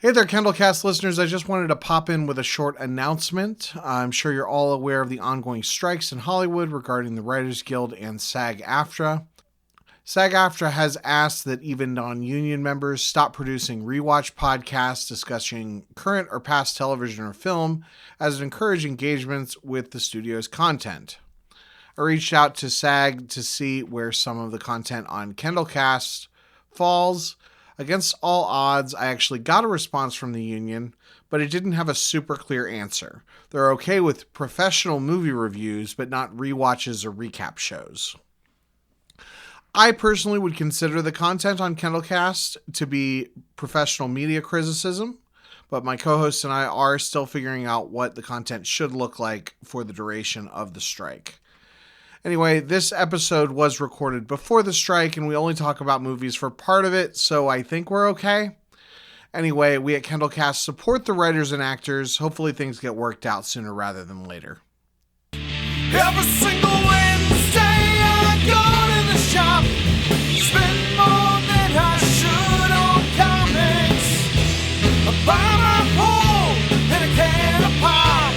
Hey there, KendallCast listeners. I just wanted to pop in with a short announcement. I'm sure you're all aware of the ongoing strikes in Hollywood regarding the Writers Guild and SAG-AFTRA. SAG-AFTRA has asked that even non-union members stop producing rewatch podcasts discussing current or past television or film, as it encourages engagements with the studio's content. I reached out to SAG to see where some of the content on KendallCast falls. Against all odds, I actually got a response from the union, but it didn't have a super clear answer. They're okay with professional movie reviews, but not rewatches or recap shows. I personally would consider the content on KendallCast to be professional media criticism, but my co-hosts and I are still figuring out what the content should look like for the duration of the strike. Anyway, this episode was recorded before the strike, and we only talk about movies for part of it, so I think we're okay. Anyway, we at KendallCast support the writers and actors. Hopefully things get worked out sooner rather than later. Every single Wednesday I go to the shop, spend more than I should on comics. I buy my pool and a can of pop.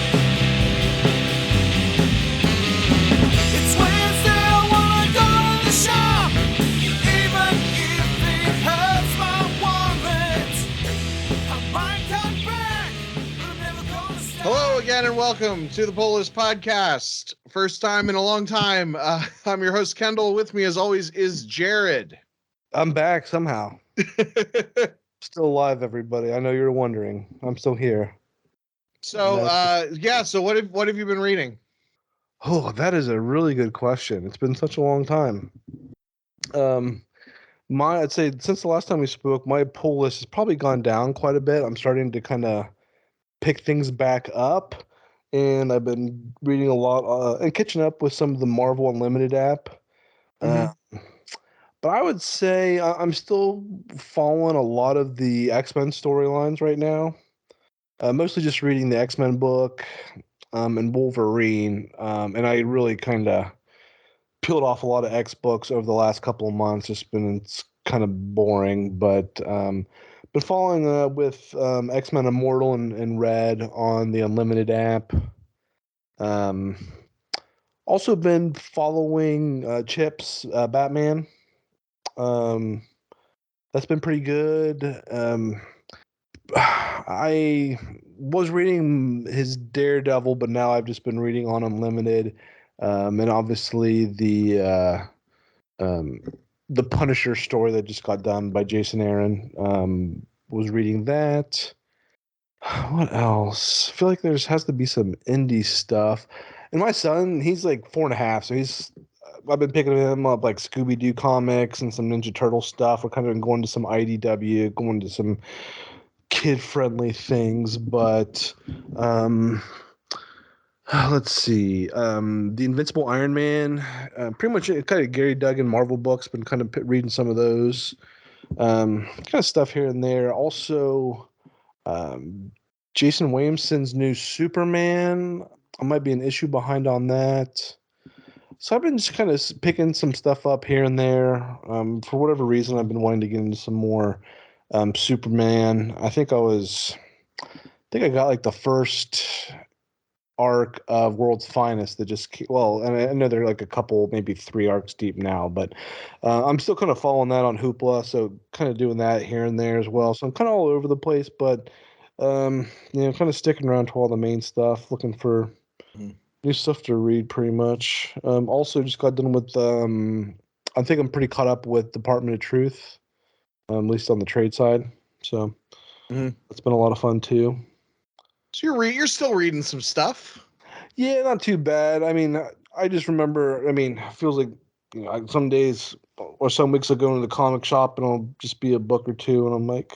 It's Wednesday, I wanna go to the shop, even if it hurts my wallet. I might cut back, but I'm never gonna stop. Hello again and welcome to the Polis Podcast. First time in a long time. I'm your host, Kendall. With me, as always, is Jared. I'm back somehow. Still alive, everybody. I know you're wondering. I'm still here. So what have you been reading? Oh, that is a really good question. It's been such a long time. I'd say since the last time we spoke, my pull list has probably gone down quite a bit. I'm starting to kind of pick things back up, and I've been reading a lot and catching up with some of the Marvel Unlimited app. But I would say I'm still following a lot of the X-Men storylines right now. Mostly just reading the X-Men book and Wolverine. And I really kind of peeled off a lot of X books over the last couple of months. It's kind of boring, but been following with X-Men Immortal and Red on the Unlimited app. Also been following Chip's Batman. That's been pretty good. I was reading his Daredevil, but now I've just been reading on Unlimited, and obviously the Punisher story that just got done by Jason Aaron. Was reading that. What else? I feel like has to be some indie stuff. And my son, he's like 4.5, so I've been picking him up like Scooby-Doo comics and some Ninja Turtle stuff. We're kind of going to some IDW, going to some kid-friendly things, but let's see. The Invincible Iron Man, pretty much kind of Gary Duggan Marvel books. Been kind of reading some of those, kind of stuff here and there. Also, Jason Williamson's new Superman. I might be an issue behind on that. So I've been just kind of picking some stuff up here and there. For whatever reason, I've been wanting to get into some more Superman. I think I got like the first arc of World's Finest that and I know they're like a couple, maybe 3 arcs deep now, but I'm still kind of following that on Hoopla, so kind of doing that here and there as well. So I'm kind of all over the place, but kind of sticking around to all the main stuff, looking for new stuff to read pretty much. Also just got done with I think I'm pretty caught up with Department of Truth, at least on the trade side. So it's been a lot of fun too. So you're still reading some stuff? Yeah, not too bad. I mean, I just remember. I mean, it feels like some days or some weeks I go into the comic shop and I'll just be a book or two, and I'm like,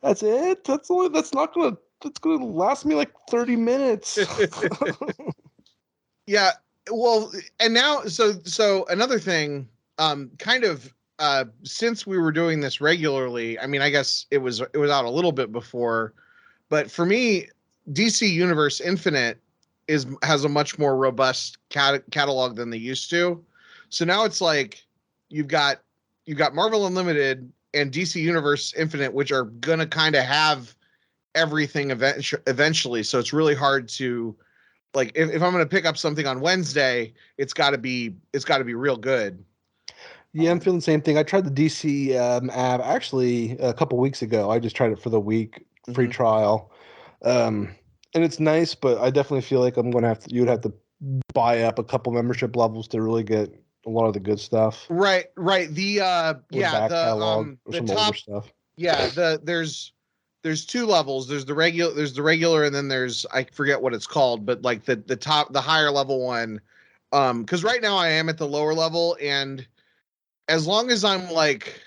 that's it. That's gonna last me like 30 minutes. Yeah. Well, and now, so another thing, since we were doing this regularly, I mean, I guess it was out a little bit before, but for me, DC Universe Infinite has a much more robust catalog than they used to. So now it's like you've got Marvel Unlimited, DC Universe Infinite, which are gonna kind of have everything eventually. So it's really hard to like if I'm gonna pick up something on Wednesday, it's got to be real good. Yeah, I'm feeling the same thing. I tried the DC app actually a couple weeks ago. I just tried it for the week free Mhm. trial, and it's nice. But I definitely feel like I'm gonna have to. You would have to buy up a couple membership levels to really get a lot of the good stuff Right. The or back catalog or the some older top stuff. there's two levels. There's the regular, and then there's I forget what it's called, but like the higher level one. Because right now I am at the lower level, and as long as I'm like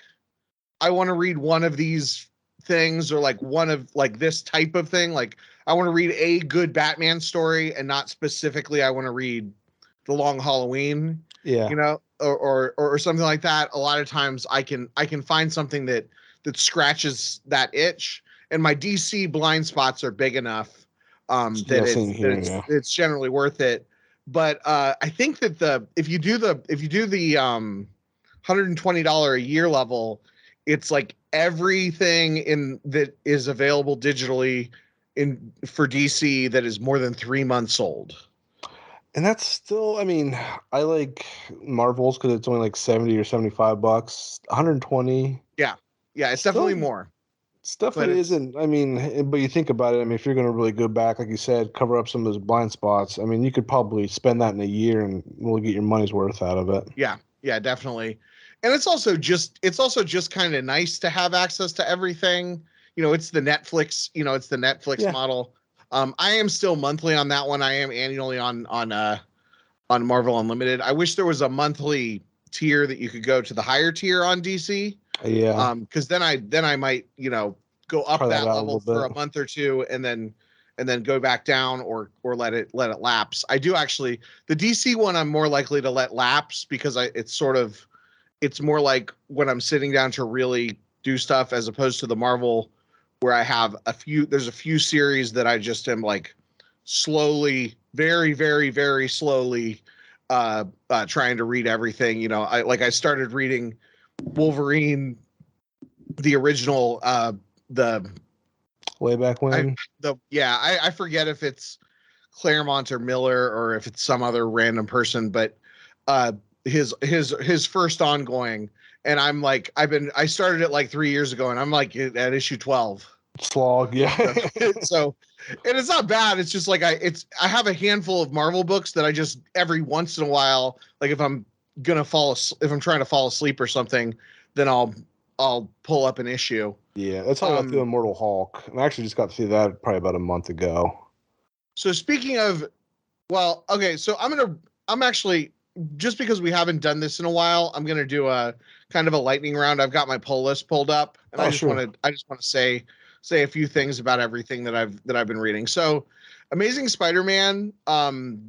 I want to read one of these things or like one of like this type of thing, like I want to read a good Batman story and not specifically I want to read The Long Halloween, Yeah, you know, or something like that. A lot of times I can find something that scratches that itch, and my DC blind spots are big enough yeah, same here. Yeah, it's generally worth it. But I think that if you do the $120 a year level, it's like everything in that is available digitally in for DC that is more than 3 months old. and that's still. I mean, I like Marvels because it's only like 70 or $75. 120 Yeah. Yeah, it's definitely still. more. It's But definitely it's isn't. I mean, but you think about it. I mean, if you're going to really go back, like you said, cover up some of those blind spots. I mean, you could probably spend that in a year and really get your money's worth out of it. yeah, yeah, definitely. And it's also just kind of nice to have access to everything. You know, it's the Netflix, it's the Netflix Yeah, model. I am still monthly on that one. I am annually on Marvel Unlimited. I wish there was a monthly tier that you could go to the higher tier on DC. yeah. Because then I might go up Try that that out a level little for bit. a month or two and then go back down or let it lapse. I do actually the DC one I'm more likely to let lapse because it's more like when I'm sitting down to really do stuff as opposed to the Marvel where I have there's a few series that I just am like slowly, very, very, very slowly trying to read everything. I started reading Wolverine, the original, the Way back I when. I forget if it's Claremont or Miller or if it's some other random person, but uh his first ongoing, and I'm like I started it like 3 years ago and I'm like at issue 12. Slog. Yeah. So and it's not bad. It's just like I have a handful of Marvel books that I just every once in a while, like if I'm if I'm trying to fall asleep or something, then I'll pull up an issue. Yeah, that's how I got through Um Immortal Hulk. And I actually just got to see that probably about a month ago. so speaking of, well, okay, so I'm actually, just because we haven't done this in a while, I'm gonna do a kind of a lightning round. I've got my pull list pulled up, and Oh, sure. I just want to say a few things about everything that I've been reading. So, Amazing Spider-Man,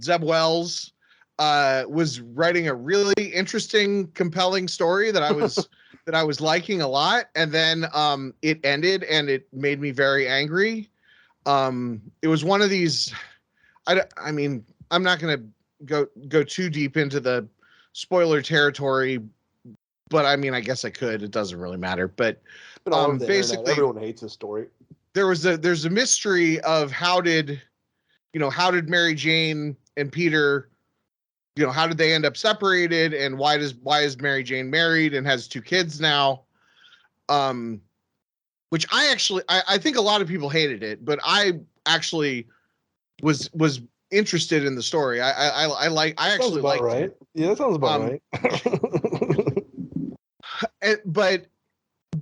Zeb Wells was writing a really interesting, compelling story that I was liking a lot, and then it ended, and it made me very angry. It was one of these. I mean, I'm not going to go too deep into the spoiler territory, but I mean, I guess I could. It doesn't really matter. But It's been all over the internet. basically, Everyone hates this story. there's a mystery of how did Mary Jane and Peter, how did they end up separated, and why is Mary Jane married and has 2 kids now? Which I think a lot of people hated it, but I actually was interested in the story. I Sounds actually about liked right. it. Yeah, that sounds about Um, right. but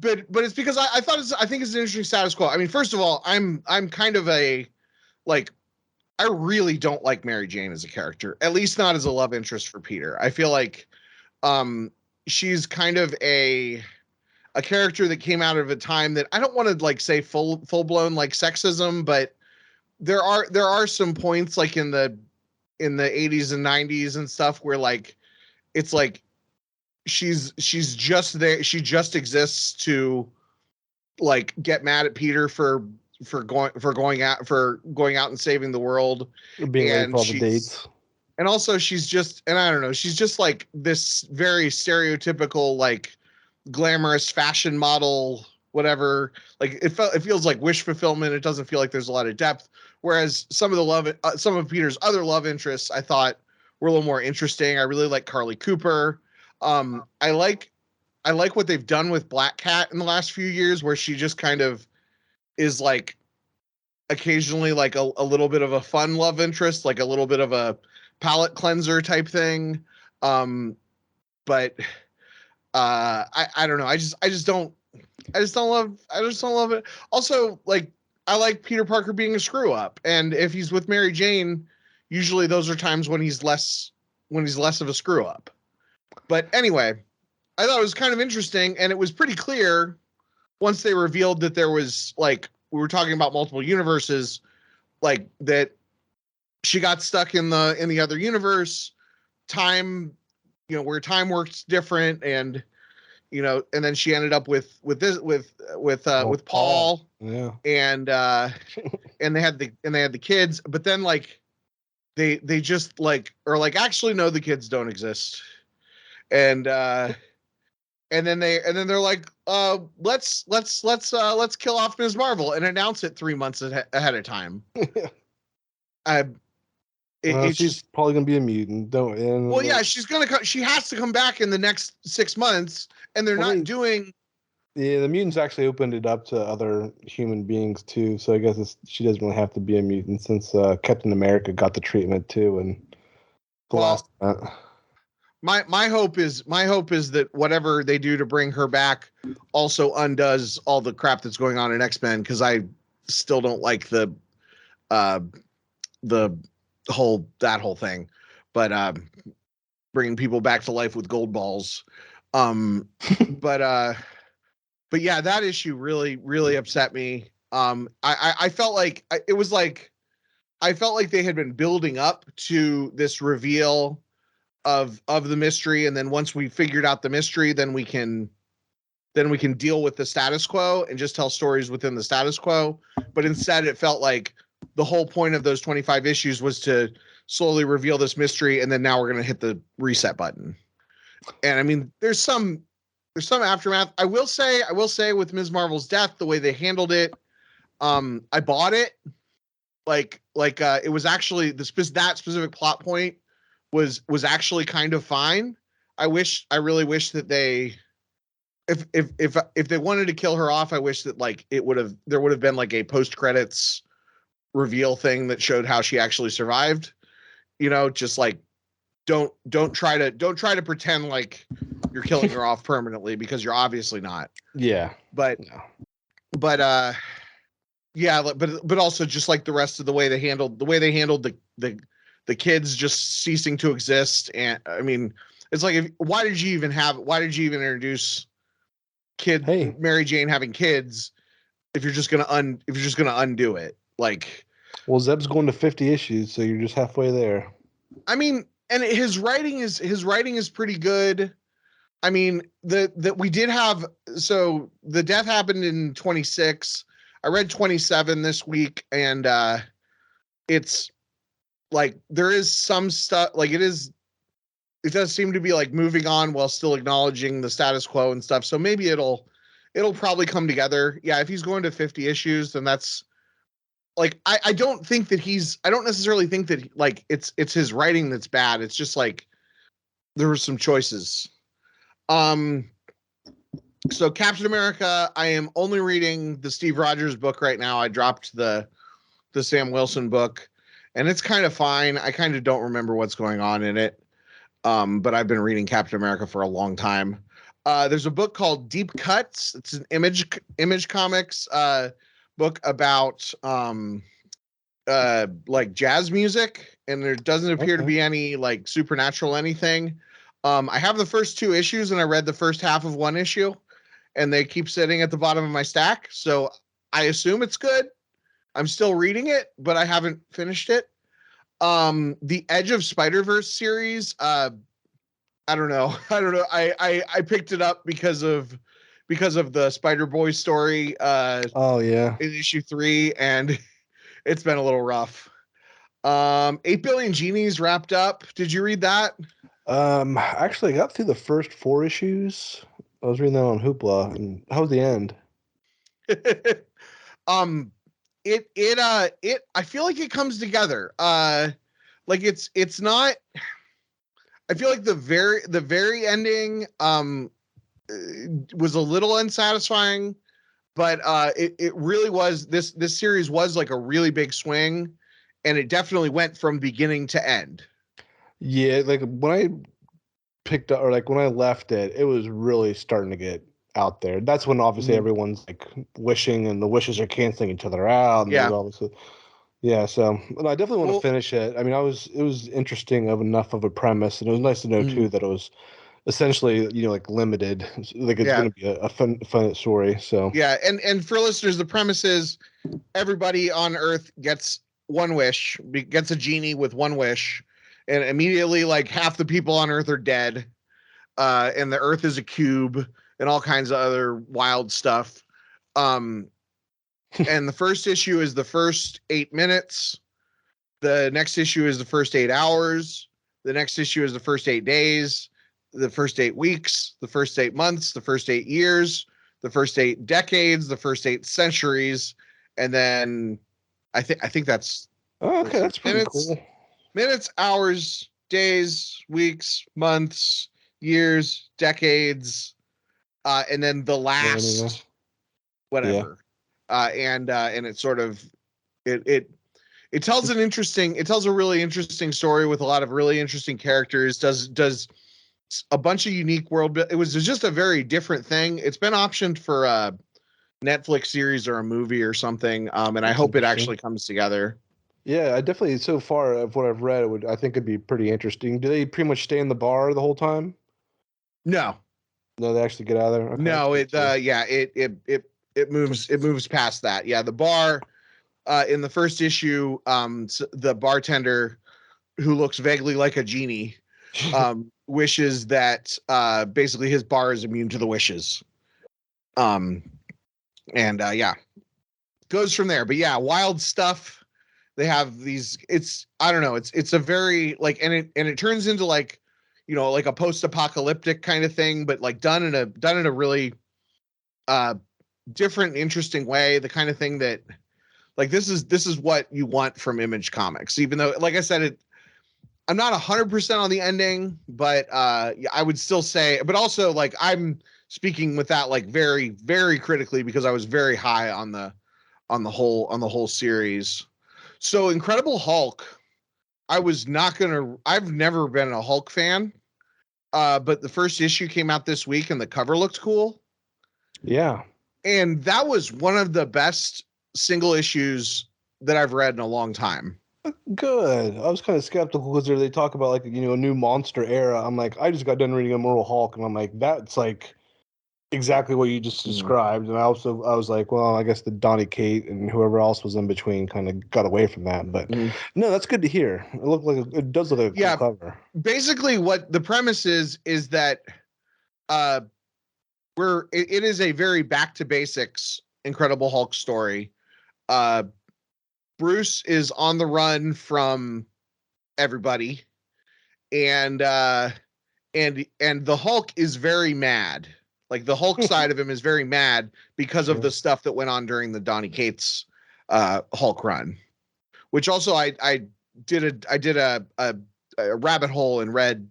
it's because I think it's an interesting status quo. I mean, first of all, I'm kind of a like I really don't like Mary Jane as a character, at least not as a love interest for Peter. I feel like she's kind of a character that came out of a time that I don't want to like say full blown like sexism, but there are some points like in the 80s and 90s and stuff where like it's like she's just there, she just exists to like get mad at Peter for going out and saving the world. Being late for And all the dates. also she's just, and I don't know, she's just like this very stereotypical like glamorous fashion model, whatever. Like it feels like wish fulfillment. It doesn't feel like there's a lot of depth. Whereas some of Peter's other love interests, I thought were a little more interesting. I really like Carly Cooper. I like what they've done with Black Cat in the last few years, where she just kind of is like occasionally like a little bit of a fun love interest, like a little bit of a palate cleanser type thing. But I don't know. I just don't love it. Also, like, I like Peter Parker being a screw up, and if he's with Mary Jane, usually those are times when he's less of a screw up. But anyway, I thought it was kind of interesting, and it was pretty clear once they revealed that there was, like, we were talking about multiple universes, like that she got stuck in the other universe, time, where time works different, and and then she ended up with Paul. Yeah. And and they had the kids, but then like they just like, or like, actually no, the kids don't exist. And then they're like, let's kill off Ms. Marvel and announce it 3 months ahead of time. She's just probably gonna be a mutant. She has to come back in the next 6 months, and they're not doing. Yeah, the mutants actually opened it up to other human beings too, so I guess she doesn't really have to be a mutant, since Captain America got the treatment too, and my hope is that whatever they do to bring her back also undoes all the crap that's going on in X-Men, because I still don't like the whole thing, but bringing people back to life with gold balls, but yeah, that issue really, really upset me. I felt like I felt like they had been building up to this reveal of the mystery, and then once we figured out the mystery, then we can deal with the status quo and just tell stories within the status quo. But instead, it felt like the whole point of those 25 issues was to slowly reveal this mystery, and then now we're going to hit the reset button. And I mean, there's some aftermath. I will say with Ms. Marvel's death, the way they handled it, I bought it. Like it was actually that specific plot point was actually kind of fine. I really wish that they, if they wanted to kill her off, I wish that like there would have been like a post credits reveal thing that showed how she actually survived. Just like don't try to pretend like you're killing her off permanently, because you're obviously not. Yeah. But also just like the rest of the way they handled the kids just ceasing to exist. And I mean, it's like, why did you even introduce Mary Jane having kids if you're just gonna undo it? Like, well, Zeb's going to 50 issues, so you're just halfway there. I mean, and his writing is pretty good. I mean, we did have, so the death happened in 26. I read 27 this week, and it's like there is some stuff, like it does seem to be like moving on while still acknowledging the status quo and stuff. So maybe it'll probably come together. Yeah, if he's going to 50 issues, then that's like, I don't necessarily think that like it's his writing that's bad. It's just like there were some choices. So Captain America, I am only reading the Steve Rogers book right now. I dropped the Sam Wilson book, and it's kind of fine. I kind of don't remember what's going on in it. But I've been reading Captain America for a long time. There's a book called Deep Cuts. It's an Image Comics book about like jazz music, and there doesn't appear to be any like supernatural anything. I have the first 2 issues, and I read the first half of 1 issue, and they keep sitting at the bottom of my stack. So I assume it's good. I'm still reading it, but I haven't finished it. The Edge of Spider-Verse series, I don't know. I picked it up because of the Spider-Boy story. In issue 3, and it's been a little rough. 8 Billion Genies wrapped up. Did you read that? Actually, I got through the first 4 issues. I was reading that on Hoopla, and how was the end? um, it I feel like it comes together. Like it's not. I feel like the very ending was a little unsatisfying, but it really was this series was like a really big swing, and it definitely went from beginning to end. Yeah, like when I picked up or like when I left it, it was really starting to get out there. That's when obviously Mhm. everyone's like wishing and the wishes are canceling each other out and there's Yeah. all this yeah, so and I definitely want to Well, finish it. I mean, it was interesting of enough of a premise and it was nice to know mhm. too that it was essentially, like limited. Like it's Yeah. going to be a fun story. So, Yeah, and for listeners, the premise is everybody on Earth gets one wish, gets a genie with one wish, and immediately like half the people on Earth are dead, and the Earth is a cube, and all kinds of other wild stuff. Um, and the first issue is the first 8 minutes. The next issue is the first 8 hours. The next issue is the first 8 days. The first 8 weeks. The first 8 months. The first 8 years. The first 8 decades. The first 8 centuries. And then I think that's, oh, let's okay, see, that's pretty minutes, cool. minutes, hours, days, weeks, months, years, decades, and then the Millennia. last Yeah. whatever. And it's sort of it tells it tells a really interesting story with a lot of really interesting characters. Does a bunch of unique world. It was just a very different thing. It's been optioned for a Netflix series or a movie or something. And I That's hope it interesting. actually comes together. Yeah, I definitely so far of what I've read, I think it'd be pretty interesting. Do they pretty much stay in the bar the whole time? No, No, they actually get out of there. Okay, that's no, good too. yeah, it moves past that. Yeah, the bar in the first issue, the bartender who looks vaguely like a genie wishes that basically his bar is immune to the wishes. Um, and yeah, goes from there. But yeah, wild stuff. They have these. It's I don't know. It's a very like, and it turns into like, like a post-apocalyptic kind of thing, but like done in a really uh different, interesting way. The kind of thing that like this is what you want from Image Comics. Even though, like I said, I'm not 100% on the ending, but I would still say, but also like I'm speaking with that like very, very critically because I was very high on the whole series. So Incredible Hulk, I've never been a Hulk fan. But the first issue came out this week and the cover looked cool. Yeah. And that was one of the best single issues that I've read in a long time. Good. I was kind of skeptical because they talk about like a new monster era. I'm like, I just got done reading Immortal Hulk, and I'm like, that's like exactly what you just Mhm. described. And I was like, well, I guess the Donny Kate and whoever else was in between kind of got away from that. But Mhm. no, that's good to hear. It does look like a cool Yeah, cover. basically what the premise is that uh it is a very back to basics Incredible Hulk story. Uh Bruce is on the run from everybody, and and the Hulk is very mad. Like the Hulk side of him is very mad because of Sure. the stuff that went on during the Donny Cates Hulk run. Which also I did a rabbit hole and read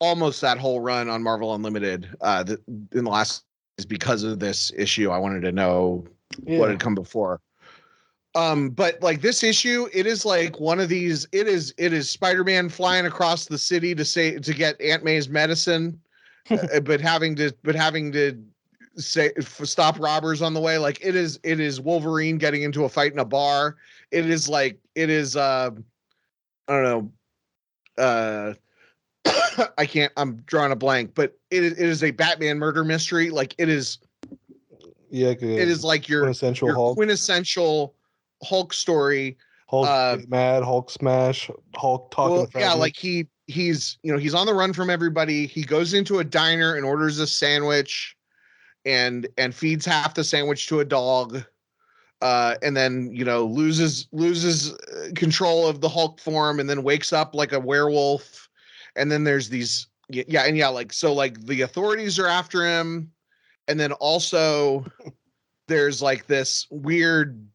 almost that whole run on Marvel Unlimited in the last is because of this issue. I wanted to know what Yeah. had come before. But like this issue, it is like one of these. It is Spider-Man flying across the city to get Aunt May's medicine, but having to stop robbers on the way. Like it is Wolverine getting into a fight in a bar. It is I don't know. I can't. I'm drawing a blank, but it is a Batman murder mystery. Like Yeah, like it a is like your quintessential your Hulk. quintessential Hulk story. Hulk Uh, get mad, Hulk smash, Hulk talking well, yeah, like fragments. he's on the run from everybody. He goes into a diner and orders a sandwich, and feeds half the sandwich to a dog. And then loses control of the Hulk form, and then wakes up like a werewolf. And then there's these yeah, and yeah, like so, like the authorities are after him, and then also there's like this weird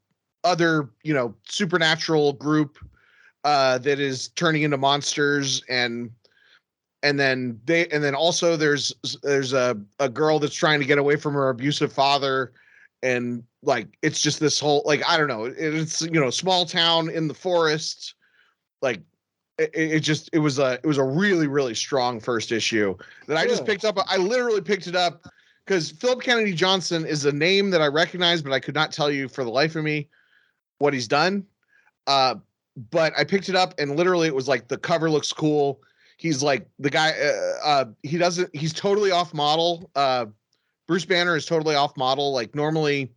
other, supernatural group that is turning into monsters, and then also there's a girl that's trying to get away from her abusive father, and like it's just this whole, like, I don't know, it's small town in the forest, like it was a really, really strong first issue that I just picked up. I literally picked it up because Philip Kennedy Johnson is a name that I recognize, but I could not tell you for the life of me what he's done. But I picked it up and literally it was like the cover looks cool. He's like the guy. He's totally off model. Bruce Banner is totally off model. Like normally,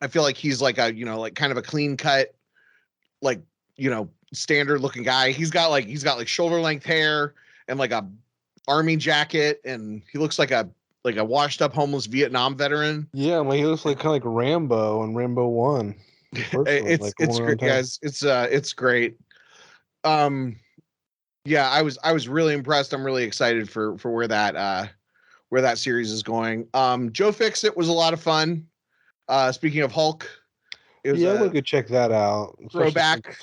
I feel like he's like like kind of a clean cut, like standard looking guy. He's got like shoulder length hair and like a army jacket, and he looks like a washed up homeless Vietnam veteran. Yeah, like he looks like kind of like Rambo and Rambo 1. It's great, guys. It's great. Yeah, I was really impressed. I'm really excited for where that series is going. Joe Fixit was a lot of fun. Speaking of Hulk, it was I'm gonna go check that out. Throwback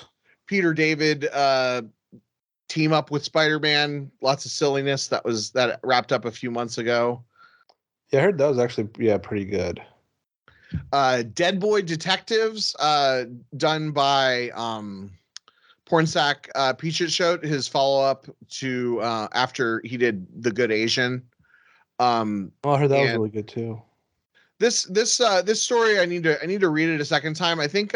Peter David team up with Spider-Man. Lots of silliness that wrapped up a few months ago. Yeah, I heard that was actually pretty good. Dead Boy Detectives, done by Pornsak Pichetshote, his follow-up to after he did The Good Asian. I heard that was really good too. This story I need to read it a second time. I think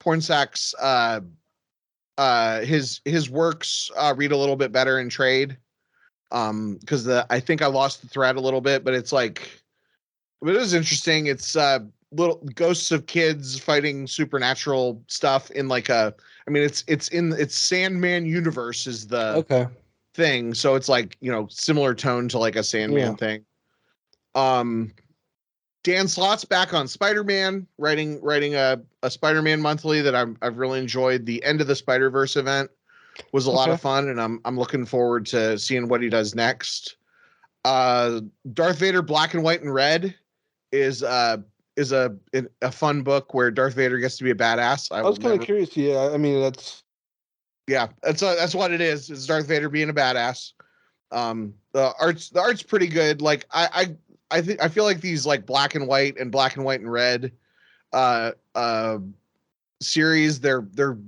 Pornsak's his works read a little bit better in trade. Because I think I lost the thread a little bit, but it's like, but it was interesting. It's little ghosts of kids fighting supernatural stuff in like it's Sandman universe is the thing. So it's like, similar tone to like a Sandman thing. Dan Slott's back on Spider-Man, writing a Spider-Man monthly that I've really enjoyed. The End of the Spider-Verse event was a lot of fun, and I'm looking forward to seeing what he does next. Darth Vader Black and White and Red is a fun book where Darth Vader gets to be a badass. I was kind of curious. Yeah, I mean that's what it is. It's Darth Vader being a badass. The art's pretty good. Like I feel like these like Black and White and Red series, they're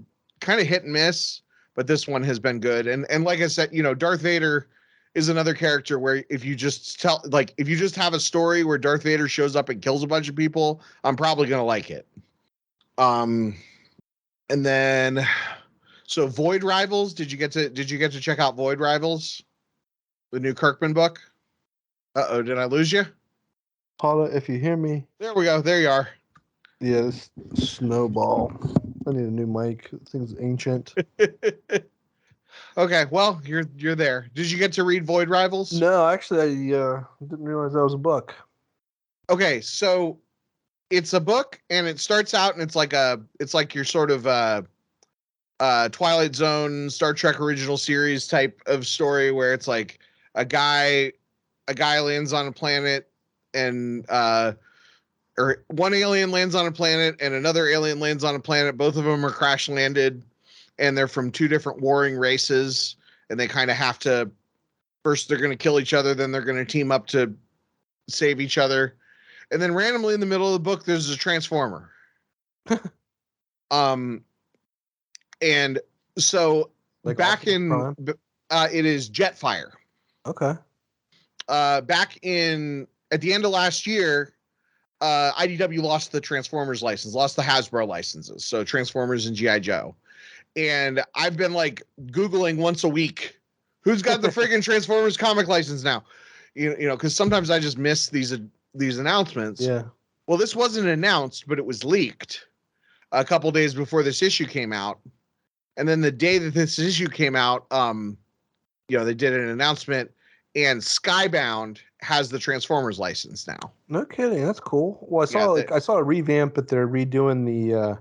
kind of hit and miss, but this one has been good. And like I said, Darth Vader is another character where if you just have a story where Darth Vader shows up and kills a bunch of people, I'm probably gonna like it. And then so Void Rivals, did you get to check out Void Rivals? The new Kirkman book? Uh-oh, did I lose you? Paula, if you hear me. There we go. There you are. Yeah, this snowball. I need a new mic. This thing's ancient. Okay, well, you're there. Did you get to read Void Rivals? No, actually, I didn't realize that was a book. Okay, so it's a book, and it starts out, and it's like your sort of Twilight Zone, Star Trek original series type of story where it's like a guy lands on a planet, and or one alien lands on a planet and another alien lands on a planet. Both of them are crash landed, and they're from two different warring races, and they kind of have to, first they're going to kill each other, then they're going to team up to save each other. And then randomly in the middle of the book, there's a transformer. And so like back in, it is Jetfire. Okay. Back in, at the end of last year, IDW lost the Transformers license, lost the Hasbro licenses. So Transformers and G.I. Joe. And I've been like Googling once a week, who's got the friggin' Transformers comic license now? You know, because sometimes I just miss these announcements. Yeah. Well, this wasn't announced, but it was leaked a couple days before this issue came out. And then the day that this issue came out, they did an announcement, and Skybound has the Transformers license now. No kidding, that's cool. Well, I saw a revamp that they're redoing the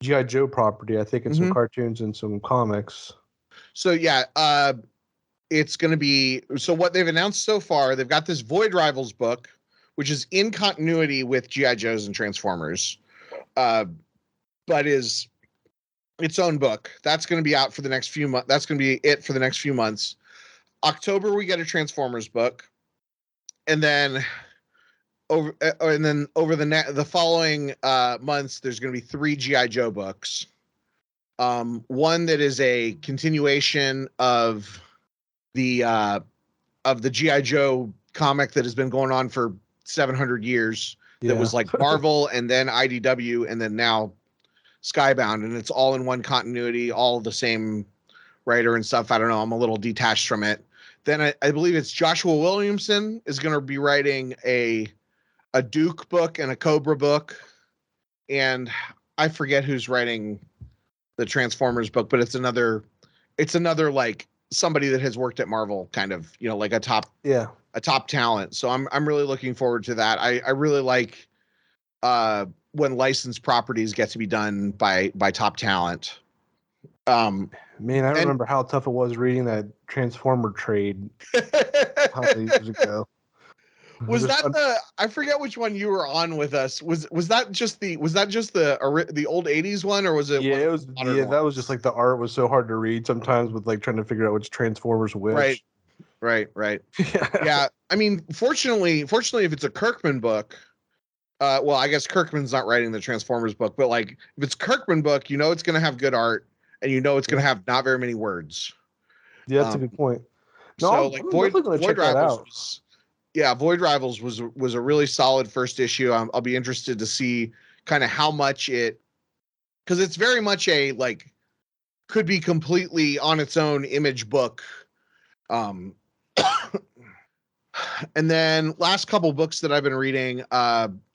G.I. Joe property. I think in some cartoons and some comics. So yeah, it's going to be, so what they've announced so far, they've got this Void Rivals book, which is in continuity with G.I. Joes and Transformers, but is its own book. That's going to be out for the next few months. That's going to be it for the next few months. October, we get a Transformers book. And then over the following months, there's going to be 3 G.I. Joe books. One that is a continuation of the G.I. Joe comic that has been going on for 700 years. That was like Marvel and then IDW and then now Skybound, and it's all in one continuity, all the same writer and stuff. I don't know. I'm a little detached from it. Then I believe it's Joshua Williamson is going to be writing a Duke book and a Cobra book, and I forget who's writing the Transformers book, but it's another like somebody that has worked at Marvel, kind of, you know, like a top talent. So I'm really looking forward to that. I really like when licensed properties get to be done by top talent. Man, I remember how tough it was reading that Transformer trade how many years ago. Was that I forget which one you were on with us. Was that just the old 80s one, or was it? Yeah, it was. Yeah, that was just like the art was so hard to read sometimes with like trying to figure out which Transformers which. Right. Yeah. I mean, fortunately, if it's a Kirkman book, well, I guess Kirkman's not writing the Transformers book, but like if it's Kirkman book, you know it's going to have good art, and you know it's going to have not very many words. Yeah, that's a good point. No, so like Void Rivals Void Rivals was a really solid first issue. I'll be interested to see kind of how much because it's very much a like could be completely on its own Image book. And then last couple books that I've been reading,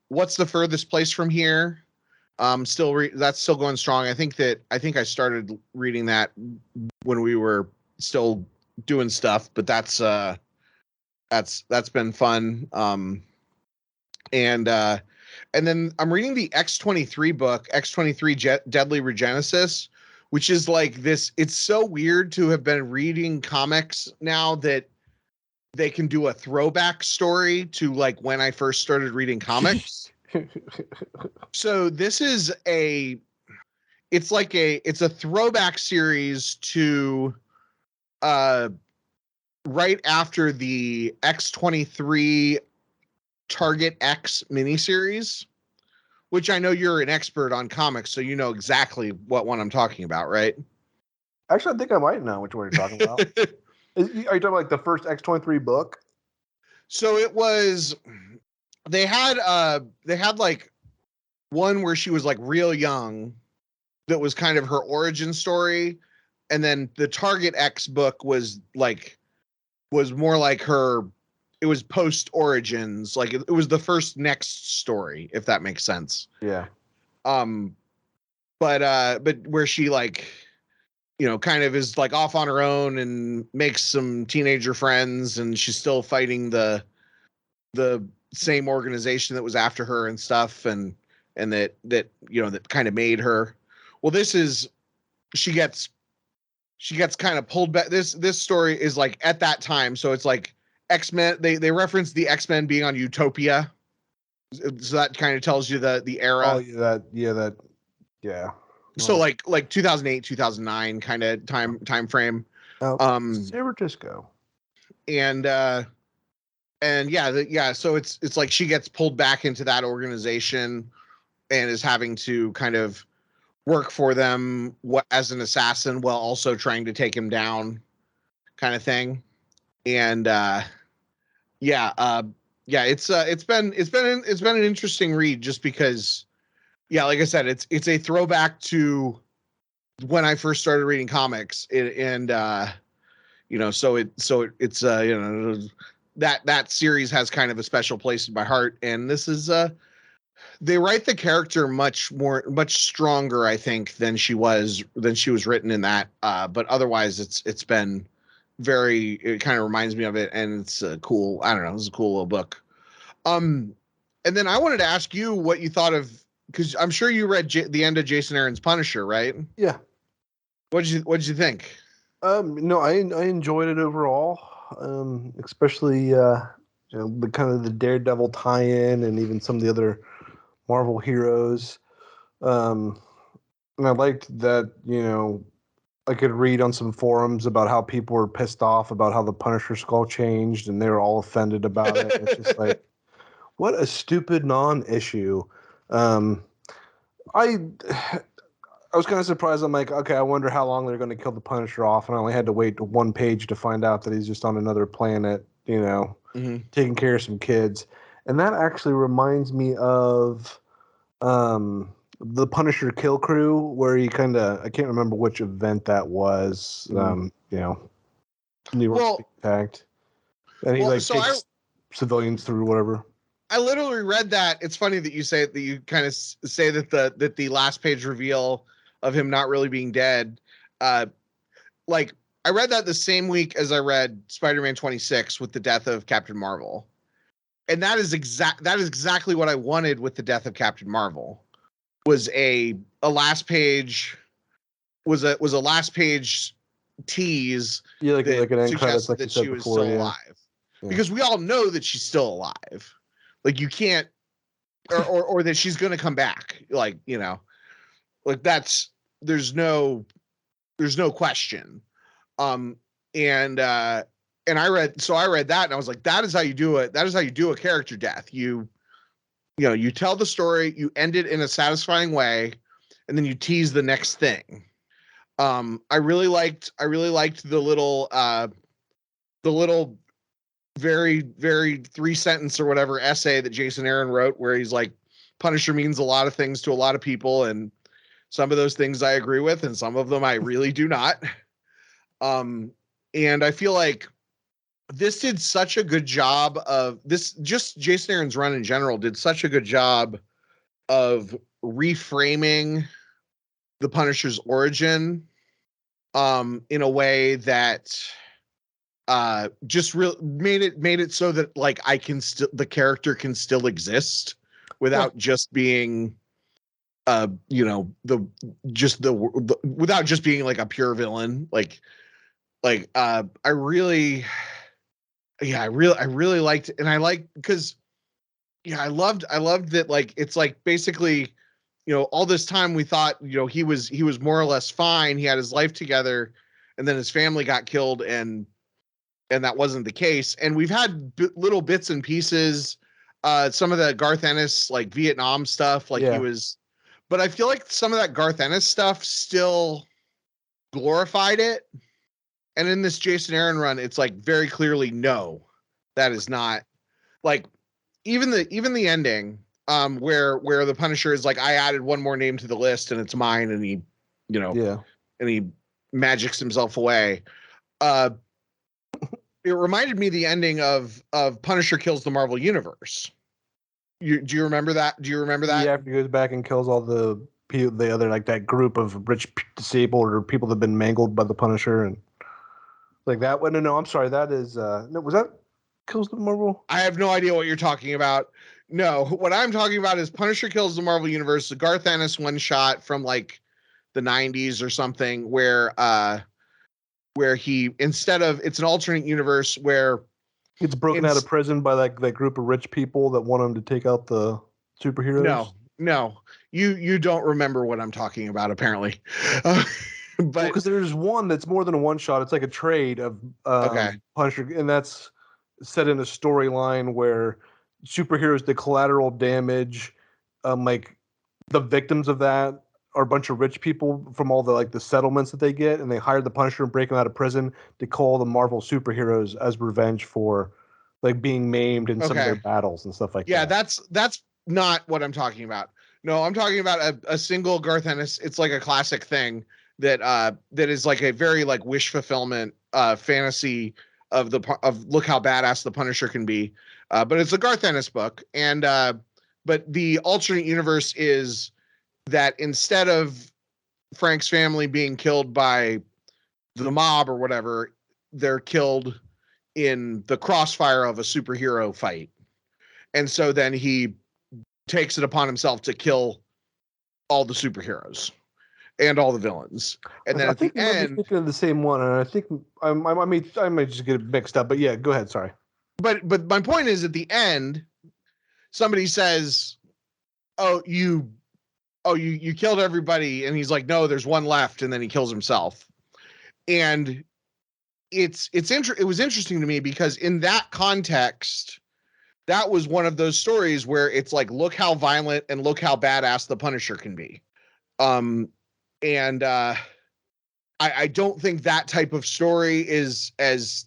What's the Furthest Place from Here? That's still going strong. I think I started reading that when we were still doing stuff, but that's been fun. And then I'm reading the X-23 book, X-23 Deadly Regenesis, which is like this. It's so weird to have been reading comics now that they can do a throwback story to like when I first started reading comics. So this is it's a throwback series to right after the X-23 Target X miniseries, which I know you're an expert on comics, so you know exactly what one I'm talking about, right? Actually, I think I might know which one you're talking about. Are you talking about like the first X-23 book? So it was, they had like one where she was like real young, that was kind of her origin story, and then the Target X book was more like her. It was post origins, like it was the first next story, if that makes sense. Yeah. But where she like, you know, kind of is like off on her own and makes some teenager friends, and she's still fighting the same organization that was after her and stuff, and that you know that kind of made her. Well, this is she gets kind of pulled back. This story is like at that time, so it's like X-Men. They reference the X-Men being on Utopia, so that kind of tells you the era. Oh yeah. So like 2008, 2009 kind of time frame. Oh, San Francisco. And yeah, so it's like she gets pulled back into that organization and is having to kind of work for them as an assassin while also trying to take him down, kind of thing. And it's been an interesting read, just because, yeah, like I said, it's a throwback to when I first started reading comics, and you know, so it's you know, that series has kind of a special place in my heart, and this is they write the character much stronger, I think, than she was written in that, but otherwise it's been it kind of reminds me of it, and it's cool. I don't know, it's a cool little book. And then I wanted to ask you what you thought of, because I'm sure you read the end of Jason Aaron's Punisher, right? Yeah. What did you think? No, I enjoyed it overall. Especially the kind of the Daredevil tie-in and even some of the other Marvel heroes. Um, and I liked that, I could read on some forums about how people were pissed off about how the Punisher skull changed and they were all offended about it. It's just like, what a stupid non-issue. Um, I I was kind of surprised. I'm like, okay, I wonder how long they're going to kill the Punisher off, and I only had to wait one page to find out that he's just on another planet, Hmm. taking care of some kids. And that actually reminds me of the Punisher Kill Crew, where he kind of, I can't remember which event that was. New York Well, being attacked, and he well, like so I takes civilians through whatever. I literally read that. It's funny that you say that you kind of say that the last page reveal of him not really being dead, uh, like I read that the same week as I read Spider-Man 26 with the death of Captain Marvel, and that is exactly what I wanted with the death of Captain Marvel. Was a last page was a last page tease Yeah, that like an end credits, suggested like you that she said was before. still Yeah, alive, yeah, because we all know that she's still alive. Like you can't, or that she's going to come back. Like like there's no there's no question. Um, and I read that and I was like, that is how you do it. That is how you do a character death. You tell the story, you end it in a satisfying way, and then you tease the next thing. I really liked the little very, very 3 sentence or whatever essay that Jason Aaron wrote, where he's like, Punisher means a lot of things to a lot of people, and some of those things I agree with, and some of them I really do not. And I feel like this did such a good job of this. Just Jason Aaron's run in general did such a good job of reframing the Punisher's origin, in a way that just made it so that like I can still the character can still exist yeah. without just being the without just being like a pure villain. I really, yeah, I really liked, and I like because yeah, I loved that. Like it's like basically, all this time we thought, he was more or less fine, he had his life together, and then his family got killed, and that wasn't the case. And we've had little bits and pieces, some of the Garth Ennis like Vietnam stuff, like he Yeah. was, but I feel like some of that Garth Ennis stuff still glorified it. And in this Jason Aaron run, it's like very clearly, no, that is not, like, even the ending, where the Punisher is like, I added one more name to the list and it's mine, and he, you know, Yeah. and he magics himself away. Uh, it reminded me the ending of Punisher Kills the Marvel Universe. Do you remember that? Do you remember that? Yeah, after he goes back and kills all the people, the other like that group of rich disabled or people that've been mangled by the Punisher and like that one. No, I'm sorry, that is no, was that kills the Marvel? I have no idea what you're talking about. No, what I'm talking about is Punisher Kills the Marvel Universe, the Garth Ennis one shot from like the 90s or something, where he, instead of, it's an alternate universe where Gets broken in out of prison by like that group of rich people that want him to take out the superheroes. no, you don't remember what I'm talking about apparently. Well, But because there's one that's more than a one shot. It's like a trade of okay, Punisher, and that's set in a storyline where superheroes did collateral damage. Like the victims of that are a bunch of rich people from all the like the settlements that they get, and they hired the Punisher and break him out of prison to call the Marvel superheroes as revenge for like being maimed in some of their okay. battles and stuff like Yeah, that. that's not what I'm talking about. No, I'm talking about a single Garth Ennis. It's like a classic thing that is like a very like wish fulfillment fantasy of look how badass the Punisher can be. But it's a Garth Ennis book, and but the alternate universe is that instead of Frank's family being killed by the mob or whatever, they're killed in the crossfire of a superhero fight. And so then he takes it upon himself to kill all the superheroes. and all the villains. And then I at the think you might be end, thinking of the same one, and I think I might just get it mixed up. But yeah, go ahead. Sorry. but my point is, at the end, somebody says, you killed everybody," and he's like, "No, there's one left," and then he kills himself. And it was interesting to me because in that context, that was one of those stories where it's like, look how violent and look how badass the Punisher can be. And I don't think that type of story is as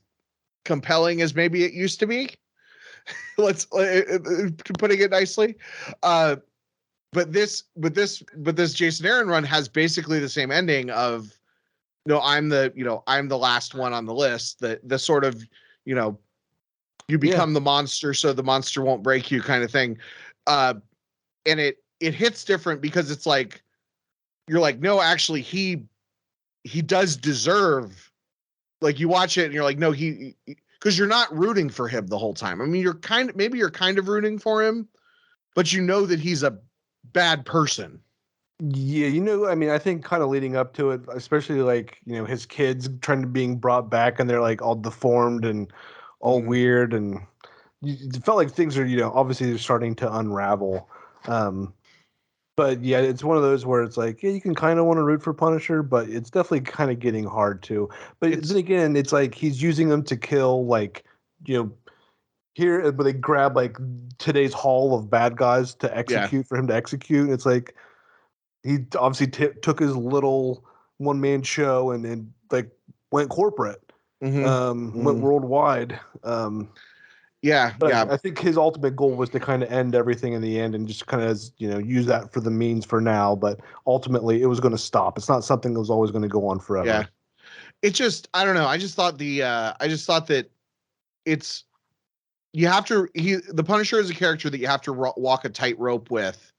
compelling as maybe it used to be. Let's putting it nicely. But this Jason Aaron run has basically the same ending of, no, I'm the last one on the list. The sort of, you become the monster, so the monster won't break you kind of thing. And it hits different because it's like, you're like, no, actually he does deserve, like, you watch it and you're like, no, because you're not rooting for him the whole time. I mean, you're kind of rooting for him, but you know that he's a bad person. Yeah, I mean, I think kind of leading up to it, especially like, his kids trying to being brought back and they're like all deformed and all weird, and it felt like things are, obviously they're starting to unravel. But yeah, it's one of those where it's like, yeah, you can kind of want to root for Punisher, but it's definitely kind of getting hard to. But then again, it's like he's using them to kill, like, here, but they grab like today's haul of bad guys to execute for him to execute. And it's like, he obviously took his little one-man show and like went corporate, went worldwide. But I think his ultimate goal was to kind of end everything in the end and just kind of, use that for the means for now. But ultimately, it was going to stop. It's not something that was always going to go on forever. Yeah, it just, I don't know. I just thought that it's, the Punisher is a character that you have to walk a tightrope with.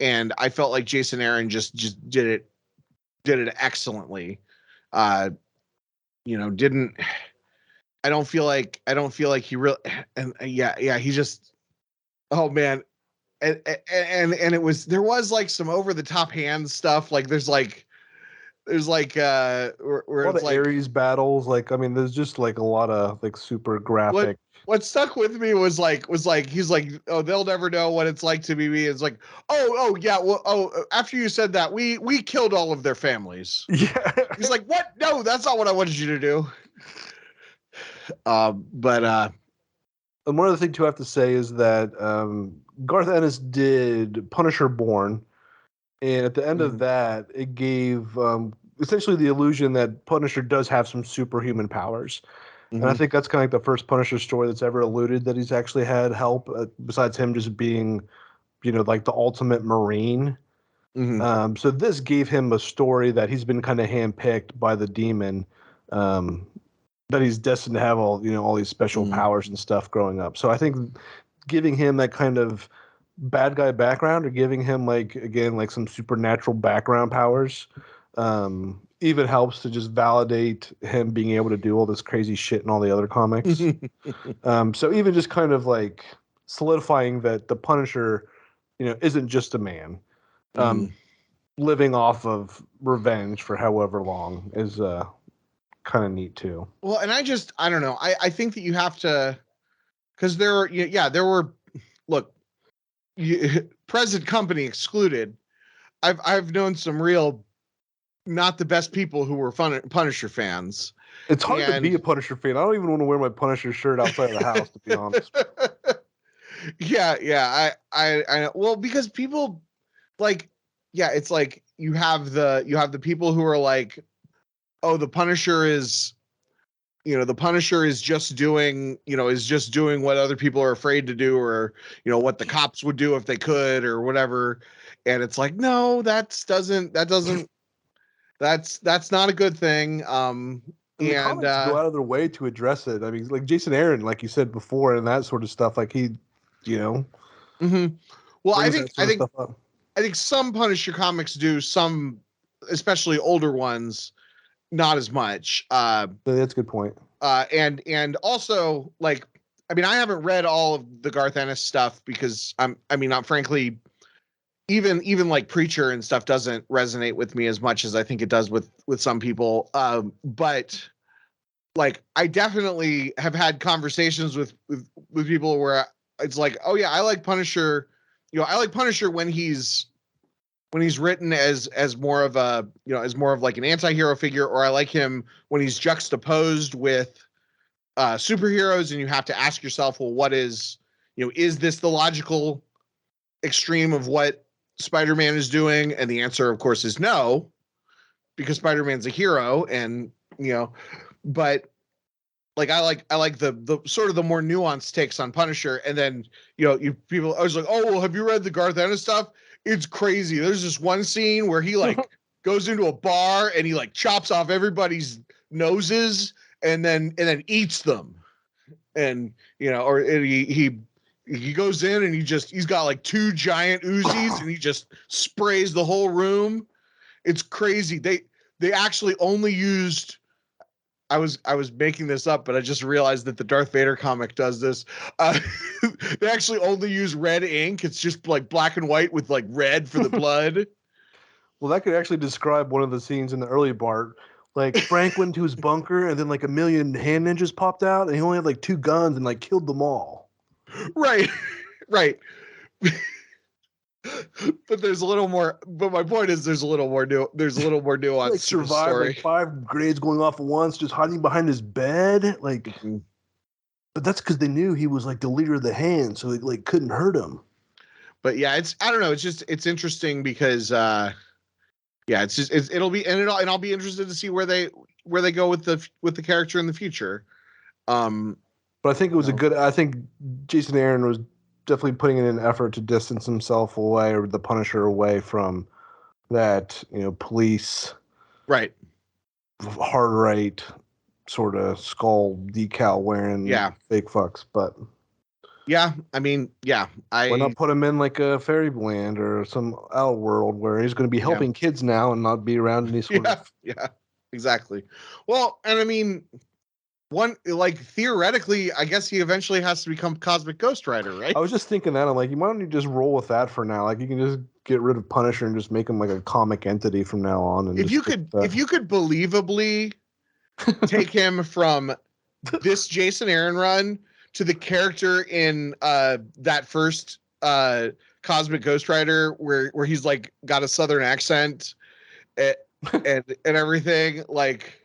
And I felt like Jason Aaron just did it excellently. I don't feel like he really, and he just, oh man. And there was like some over the top hand stuff. Like there's like where a lot it's of like Ares battles. Like, I mean, there's just like a lot of like super graphic. What stuck with me was like he's like, oh, they'll never know what it's like to be me. It's like, oh yeah, well, after you said that, we killed all of their families. Yeah. He's like, what? No, that's not what I wanted you to do. And one other thing to have to say is that Garth Ennis did Punisher Born, and at the end of that, it gave essentially the illusion that Punisher does have some superhuman powers. And I think that's kind of like the first Punisher story that's ever alluded that he's actually had help, besides him just being, like the ultimate Marine. So this gave him a story that he's been kind of handpicked by the demon, that he's destined to have all these special powers and stuff growing up. So I think giving him that kind of bad guy background, or giving him like some supernatural background powers, even helps to just validate him being able to do all this crazy shit in all the other comics. So even just kind of like solidifying that the Punisher, isn't just a man, living off of revenge for however long is kind of neat too. Well, and I don't know. I think that you have to, because there were, look, present company excluded. I've known some real, not the best people who were Punisher fans. It's hard to be a Punisher fan. I don't even want to wear my Punisher shirt outside of the house, to be honest. Yeah. I well, because people like, it's like you have the people who are like, oh, the Punisher is just doing what other people are afraid to do, or what the cops would do if they could, or whatever. And it's like, no, that's not a good thing. And the comics go out of their way to address it. I mean, like Jason Aaron, like you said before, and that sort of stuff. Like he, Well, I think some Punisher comics do, some, especially older ones, not as much. That's a good point. And also, like, I mean, I haven't read all of the Garth Ennis stuff because I'm frankly, even like Preacher and stuff doesn't resonate with me as much as I think it does with some people. But like I definitely have had conversations with people where it's like, oh yeah, I like Punisher. I like Punisher when he's written as more of a, as more of like an anti-hero figure, or I like him when he's juxtaposed with superheroes, and you have to ask yourself, well, what is, is this the logical extreme of what Spider-Man is doing? And the answer, of course, is no, because Spider-Man's a hero, and but like I like the sort of the more nuanced takes on Punisher. And then people, I was like, oh well, have you read the Garth Ennis stuff? It's crazy. There's this one scene where he like goes into a bar and he like chops off everybody's noses and then eats them, and or he goes in and he's got like 2 giant Uzis and he just sprays the whole room. It's crazy. They actually only used, I was making this up, but I just realized that the Darth Vader comic does this. They actually only use red ink. It's just like black and white with like red for the blood. Well, that could actually describe one of the scenes in the early part. Like Frank went to his bunker and then like a million hand ninjas popped out and he only had like 2 guns and like killed them all. Right. But there's a little more. But my point is, there's a little more nuance. Like survived like 5 grades going off at once, just hiding behind his bed. Like, but that's because they knew he was like the leader of the hand, so they like couldn't hurt him. But yeah, I don't know. It's interesting because it'll be and I'll be interested to see where they go with the character in the future. But I think it was I think Jason Aaron was definitely putting in an effort to distance himself away, or the Punisher away from that, police, right, hard right sort of skull decal wearing fake fucks. But yeah, I mean, why not put him in like a Fairyland or some out world where he's going to be helping kids now and not be around any sort of exactly. Well, and I mean, theoretically, I guess he eventually has to become Cosmic Ghost Rider, right? I was just thinking that. I'm like, why don't you just roll with that for now? Like, you can just get rid of Punisher and just make him like a comic entity from now on. And if you could believably take him from this Jason Aaron run to the character in that first Cosmic Ghost Rider, where he's like got a Southern accent and everything, like.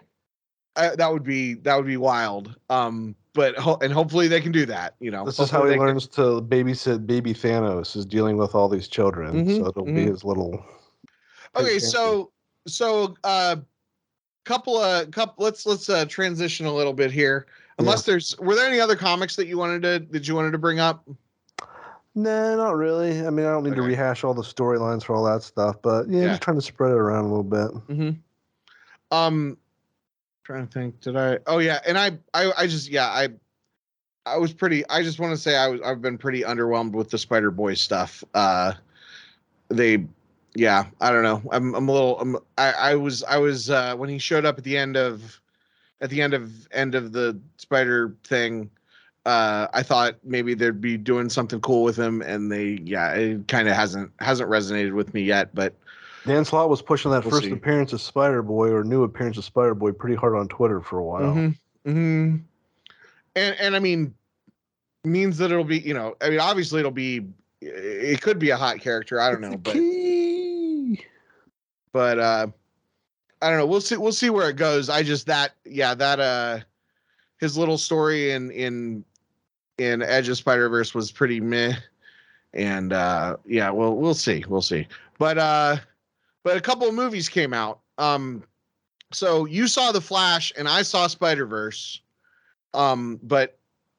That would be wild. But hopefully they can do that. This is how he learns to babysit baby Thanos, is dealing with all these children. So it'll be his little. Okay, so let's transition a little bit here. Unless were there any other comics that you wanted to bring up? Nah, not really. I mean, I don't need to rehash all the storylines for all that stuff, but just trying to spread it around a little bit. Trying to think, did I? Oh yeah, and I was pretty. I just want to say I've been pretty underwhelmed with the Spider-Boy stuff. I don't know. I'm a little. I was when he showed up at the end of the Spider thing. I thought maybe they'd be doing something cool with him, and it kind of hasn't resonated with me yet, but. Dan Slott was pushing that first appearance of Spider-Boy, or new appearance of Spider-Boy, pretty hard on Twitter for a while. And I mean, means that it'll be, I mean, obviously it could be a hot character. I don't know, but I don't know. We'll see where it goes. I just his little story in Edge of Spider-Verse was pretty meh, and we'll see. But a couple of movies came out. So you saw The Flash and I saw Spider-Verse. But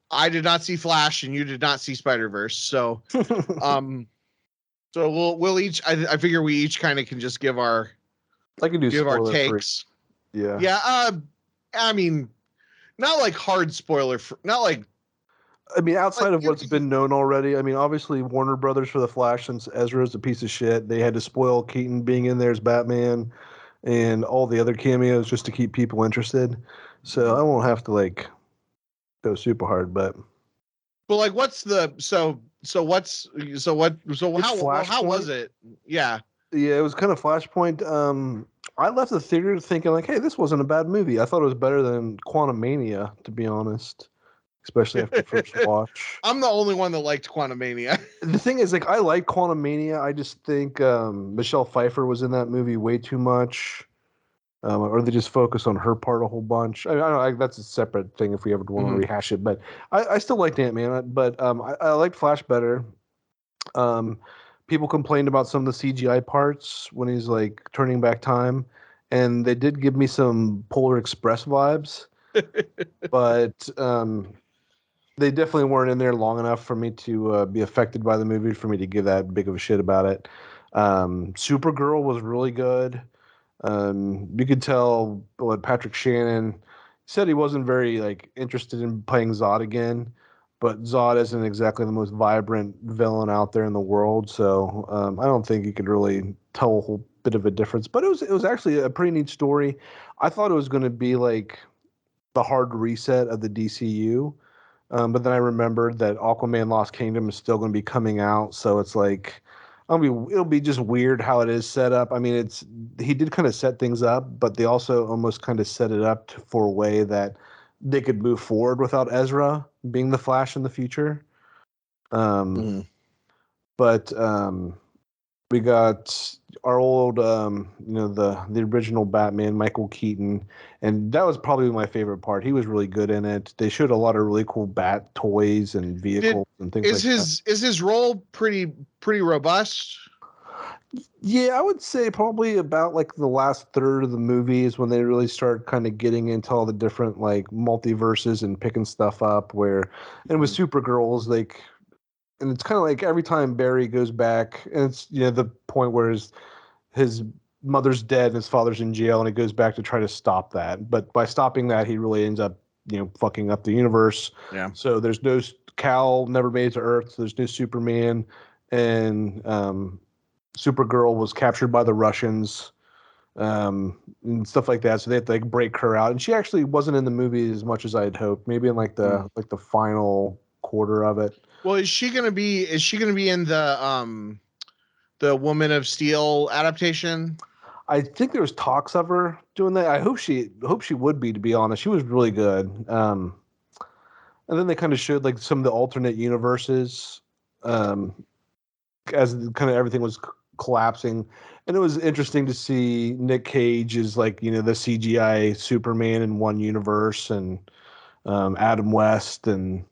I did not see Flash and you did not see Spider-Verse. So so we'll each I figure we each kind of can just give our takes. Yeah. I mean, not like hard spoiler not like I mean, outside of what's been known already, I mean, obviously Warner Brothers for The Flash, since Ezra's a piece of shit, they had to spoil Keaton being in there as Batman and all the other cameos just to keep people interested. So I won't have to go super hard, but. Well, like, what's the so what's so what so It's how was Flashpoint. it? Yeah. Yeah, it was kind of Flashpoint. I left the theater thinking like, hey, this wasn't a bad movie. I thought it was better than Quantum Mania, to be honest, especially after the first watch. I'm the only one that liked Quantumania. The thing is, like, I like Quantum Mania. I just think Michelle Pfeiffer was in that movie way too much. Or they just focus on her part a whole bunch. I don't know, that's a separate thing if we ever want to Mhm. rehash it. But I still liked Ant Man, but I liked Flash better. Um, People complained about some of the CGI parts when he's like turning back time, and they did give me some Polar Express vibes, but they definitely weren't in there long enough for me to be affected by the movie for me to give that big of a shit about it. Supergirl was really good. You could tell what Patrick Shannon said he wasn't very like interested in playing Zod again, but Zod isn't exactly the most vibrant villain out there in the world, so I don't think you could really tell a whole bit of a difference. But it was actually a pretty neat story. I thought it was going to be like the hard reset of the DCU, but then I remembered that Aquaman Lost Kingdom is still going to be coming out, so it's like it'll be just weird how it is set up. I mean, he did kind of set things up, but they also almost kind of set it up for a way that they could move forward without Ezra being the Flash in the future. Um, Mhm. but we got our old, the original Batman, Michael Keaton, and that was probably my favorite part. He was really good in it. They showed a lot of really cool Bat toys and Did vehicles and things like that. is his role pretty robust? Yeah, I would say probably about like the last third of the movie is when they really start kind of getting into all the different like multiverses and picking stuff up. And with Supergirls, like, and it's kind of like every time Barry goes back, and it's the point where his mother's dead and his father's in jail, and he goes back to try to stop that. But by stopping that, he really ends up fucking up the universe. Yeah. So there's no Cal never made it to Earth. So there's no Superman, and Supergirl was captured by the Russians, and stuff like that. So they had to like break her out, and she actually wasn't in the movie as much as I had hoped. Maybe in like the final quarter of it. Well, is she gonna be in the Woman of Steel adaptation? I think there was talks of her doing that. I hope she would be. To be honest, she was really good. And then they kind of showed like some of the alternate universes, um, as kind of everything was collapsing, and it was interesting to see Nick Cage is like the CGI Superman in one universe, and Adam West, and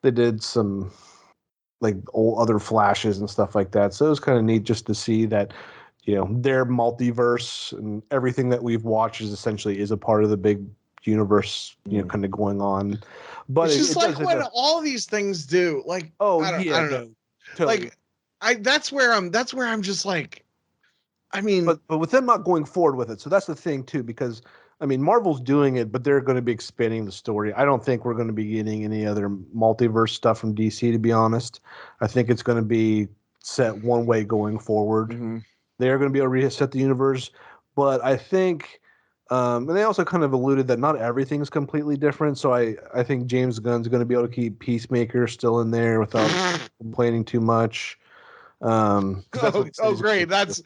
they did some like old other flashes and stuff like that. So it was kind of neat just to see that their multiverse and everything that we've watched is a part of the big universe, kind of going on. But It's it, just it does like end what up. all these things do. Like Oh I yeah, don't know. no, totally. Like that's where I'm just like, I mean, But with them not going forward with it, so that's the thing too. Because I mean, Marvel's doing it, but they're going to be expanding the story. I don't think we're going to be getting any other multiverse stuff from DC. To be honest, I think it's going to be set one way going forward. mhm. They are going to be able to reset the universe, but I think, and they also kind of alluded that not everything's completely different. So I think James Gunn's going to be able to keep Peacemaker still in there without complaining too much. 'Cause that's what he said Oh he's gonna great. do. That's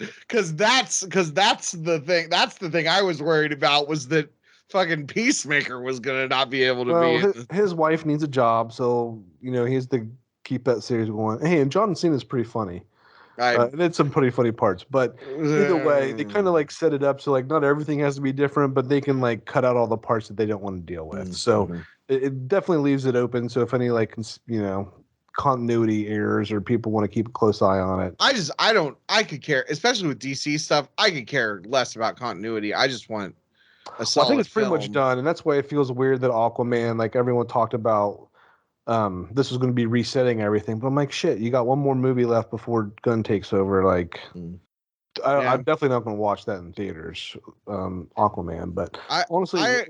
the thing. That's the thing I was worried about was that fucking Peacemaker was gonna not be able to be Well, in. his wife needs a job, so he has to keep that series going. Hey, and John Cena's pretty funny. I And it's some pretty funny parts, but either way, they kind of like set it up so like not everything has to be different, but they can like cut out all the parts that they don't want to deal with. So Mhm. it definitely leaves it open. So if any like continuity errors or people want to keep a close eye on it. I could care, especially with DC stuff. I could care less about continuity. I just want a Well, I think solid it's pretty much film. done, and that's why it feels weird that Aquaman, like everyone talked about, this was going to be resetting everything. But I'm like, shit, you got one more movie left before Gunn takes over. Like, Yeah. I'm definitely not going to watch that in theaters, Aquaman. But I honestly, I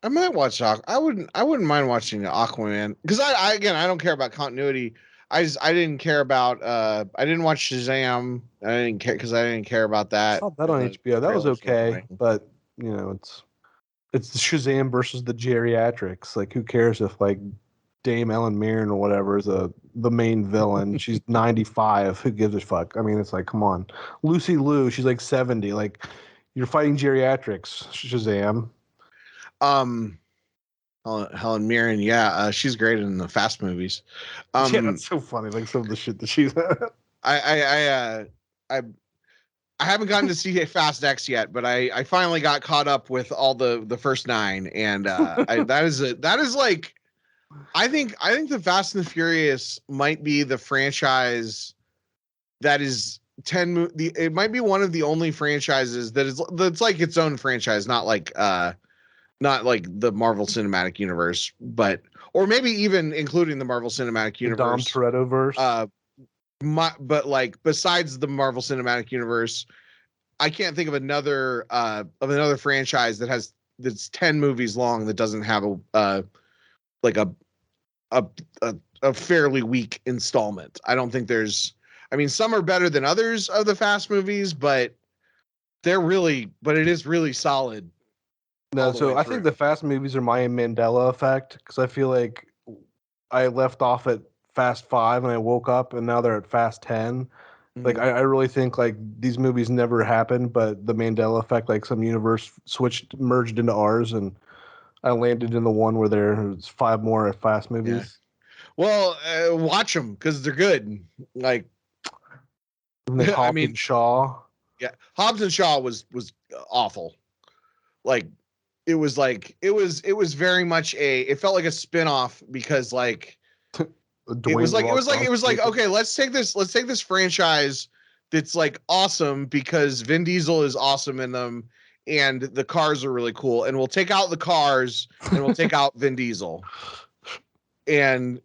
I might watch I wouldn't mind watching Aquaman because I again I don't care about continuity. I didn't care about I didn't watch Shazam. I didn't care because I didn't care about I that. saw that And on the HBO. That was trailers were okay, annoying. but it's the Shazam versus the geriatrics. Like, who cares if like Dame Ellen Mirren or whatever is the main villain. She's 95. Who gives a fuck? I mean, it's like, come on. Lucy Liu, she's like 70. Like, you're fighting geriatrics. Shazam. Helen Mirren, yeah, she's great in the Fast movies. Yeah, that's so funny. Like some of the shit that she's. I haven't gotten to see Fast X yet, but I finally got caught up with all the first 9, and that is like, I think the Fast and the Furious might be the franchise that is it might be one of the only franchises that's like its own franchise, not like the Marvel Cinematic Universe, but or maybe even including the Marvel Cinematic Universe. Dom Toretto verse. But like besides the Marvel Cinematic Universe, I can't think of another franchise that's 10 movies long that doesn't have a fairly weak installment. I don't think there's. I mean, some are better than others of the Fast movies, but it is really solid. No, so I think the Fast movies are my Mandela effect because I feel like I left off at Fast 5 and I woke up and now they're at Fast 10. Mm-hmm. Like I really think like these movies never happened, but the Mandela effect, like some universe merged into ours, and I landed in the one where there's 5 more Fast movies. Yeah. Well, watch them because they're good. Like, Hobbs and Shaw. Yeah, Hobbs and Shaw was awful. Like, it was very much it felt like a spin-off because like it was like okay, let's take this franchise that's like awesome because Vin Diesel is awesome in them and the cars are really cool, and we'll take out the cars and we'll take out Vin Diesel. And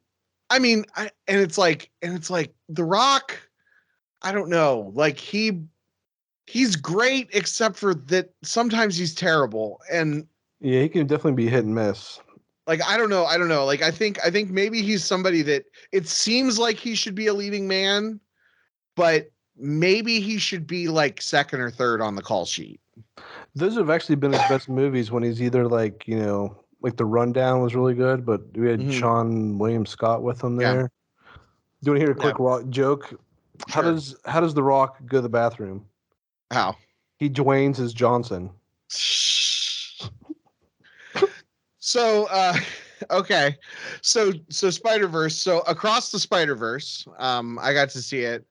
I mean, it's like The Rock, I don't know, like he's great except for that sometimes he's terrible. And yeah, he can definitely be hit and miss. Like, I don't know. Like, I think maybe he's somebody that it seems like he should be a leading man, but maybe he should be like second or third on the call sheet. Those have actually been his best movies when he's either like, you know, like The Rundown was really good, but we had Sean William Scott with him there. Yeah. Do you want to hear a quick Rock joke? Sure. How does The Rock go to the bathroom? How? He Dwayne's his Johnson. So, okay. So Spider-Verse. So Across the Spider-Verse, I got to see it.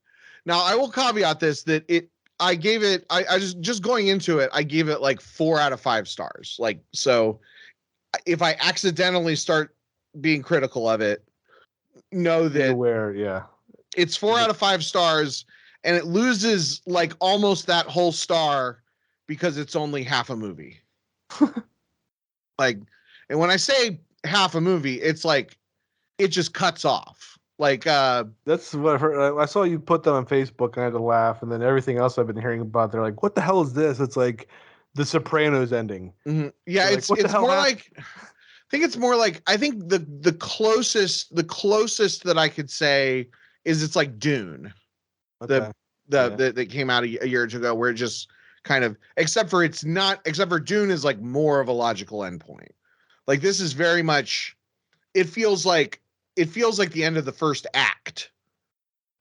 Now I will caveat this that I just going into it, I gave it like 4 out of 5 stars. Like, so if I accidentally start being critical of it, know that it's 4 out of 5 stars, and it loses like almost that whole star because it's only half a movie. Like, and when I say half a movie, it's like it just cuts off. Like, that's what I've heard. I saw you put them on Facebook and I had to laugh, and then everything else I've been hearing about, they're like, what the hell is this? It's like the Sopranos ending. Mm-hmm. Yeah, it's more like, I think it's more like, I think the closest that I could say is it's like Dune. Okay. That came out a year ago, where it just kind of, except for Dune is like more of a logical endpoint. Like, this is very much, it feels like the end of the first act.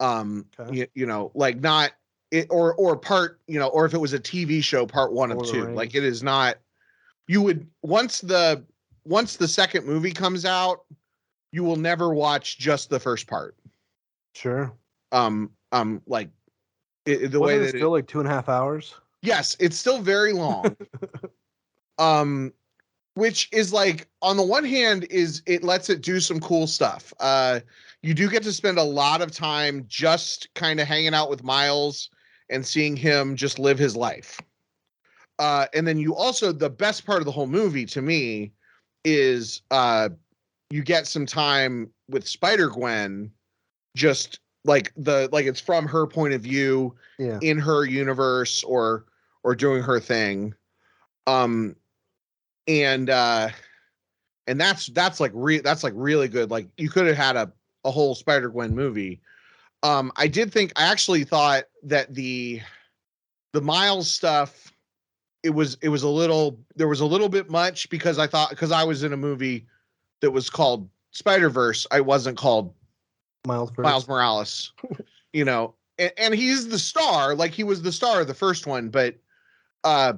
Okay. You know, like not it or part, you know, or if it was a TV show, part 1 of 2. Like, it is not, you would, once the second movie comes out, you will never watch just the first part. Sure. Like, the way that it's still like 2.5 hours. Yes, it's still very long. Which is like, on the one hand, is it lets it do some cool stuff. You do get to spend a lot of time just kind of hanging out with Miles and seeing him just live his life. And then you also, the best part of the whole movie to me is you get some time with Spider-Gwen, just like it's from her point of view in her universe or doing her thing. And that's like really good. Like, you could have had a whole Spider-Gwen movie. I actually thought that the Miles stuff, there was a little bit much, because I was in a movie that was called Spider-Verse, I wasn't called Miles Miles first. Morales, you know, and he's the star, like he was the star of the first one, but uh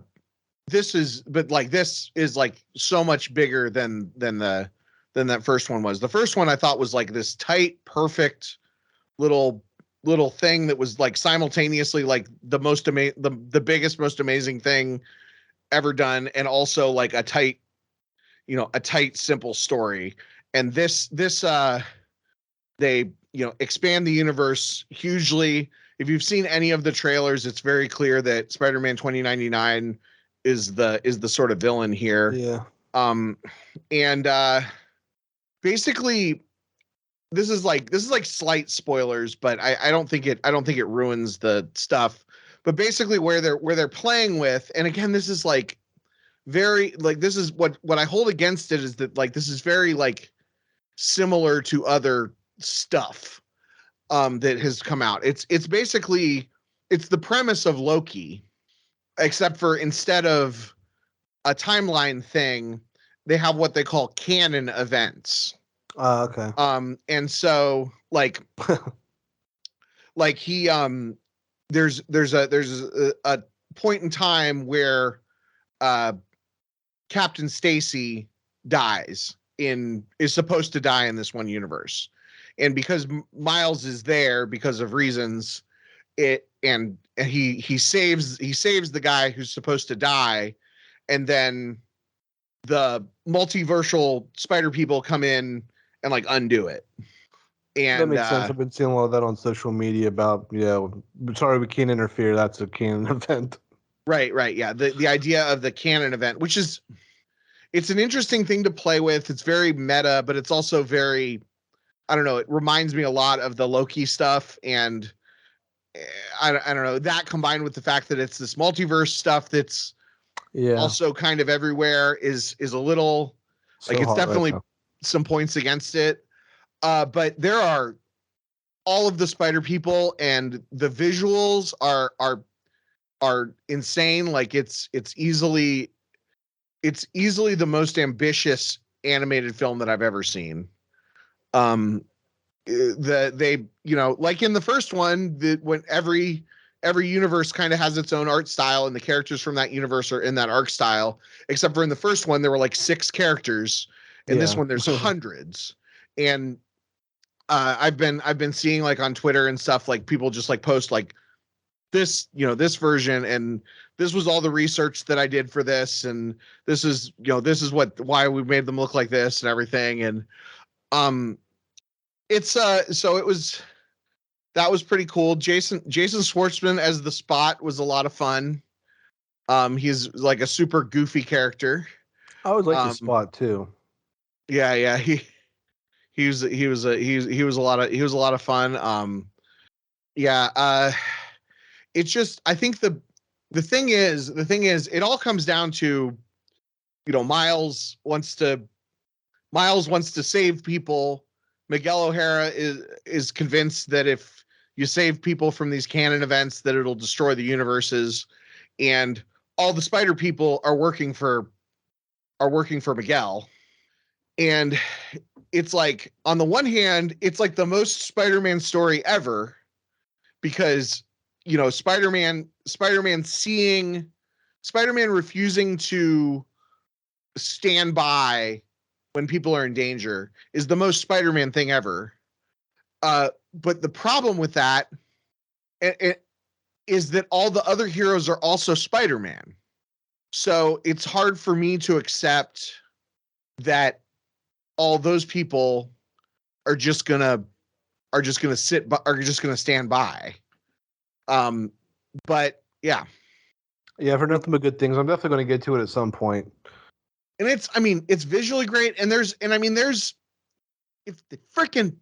this is like so much bigger than that first one was. The first one I thought was like this tight, perfect little thing that was like simultaneously like the biggest, most amazing thing ever done, and also like a tight, simple story. And they expand the universe hugely. If you've seen any of the trailers, it's very clear that Spider-Man 2099 is the sort of villain here. Yeah. And basically this is like slight spoilers, but I don't think it ruins the stuff. But basically where they're playing with, and again, this is like very like, this is what I hold against it, is that like this is very like similar to other stuff that has come out. It's basically it's the premise of Loki, except for instead of a timeline thing, they have what they call canon events. Okay. And so like he there's a point in time where Captain Stacy is supposed to die in this one universe, and because Miles is there because of reasons, and he saves the guy who's supposed to die, and then the multiversal spider people come in and like undo it. And that makes sense. I've been seeing a lot of that on social media about, sorry, we can't interfere. That's a canon event. Right. Yeah. The idea of the canon event, which is, it's an interesting thing to play with. It's very meta, but it's also very, I don't know. It reminds me a lot of the Loki stuff. And I don't know, that combined with the fact that it's this multiverse stuff that's also kind of everywhere is a little So like, it's definitely right some points against it. But there are all of the spider people, and the visuals are insane. Like it's easily the most ambitious animated film that I've ever seen. They like in the first one, when every universe kind of has its own art style, and the characters from that universe are in that art style, except for in the first one there were like 6 characters. In this one there's hundreds. And I've been seeing like on Twitter and stuff, like people just like post like this, this version, and this was all the research that I did for this, and this is why we made them look like this and everything. And it's so that was pretty cool. Jason Schwartzman as the Spot was a lot of fun. He's like a super goofy character. I always like the Spot too. Yeah. He was a lot of fun. It's just, I think the thing is it all comes down to, Miles wants to save people. Miguel O'Hara is convinced that if you save people from these canon events, that it'll destroy the universes, and all the spider people are working for Miguel. And it's like, on the one hand, it's like the most Spider-Man story ever, because Spider-Man refusing to stand by when people are in danger is the most Spider-Man thing ever. But the problem with that is that all the other heroes are also Spider-Man. So it's hard for me to accept that all those people are just gonna stand by. But yeah. I've heard nothing but good things. I'm definitely going to get to it at some point. And it's visually great. And if they freaking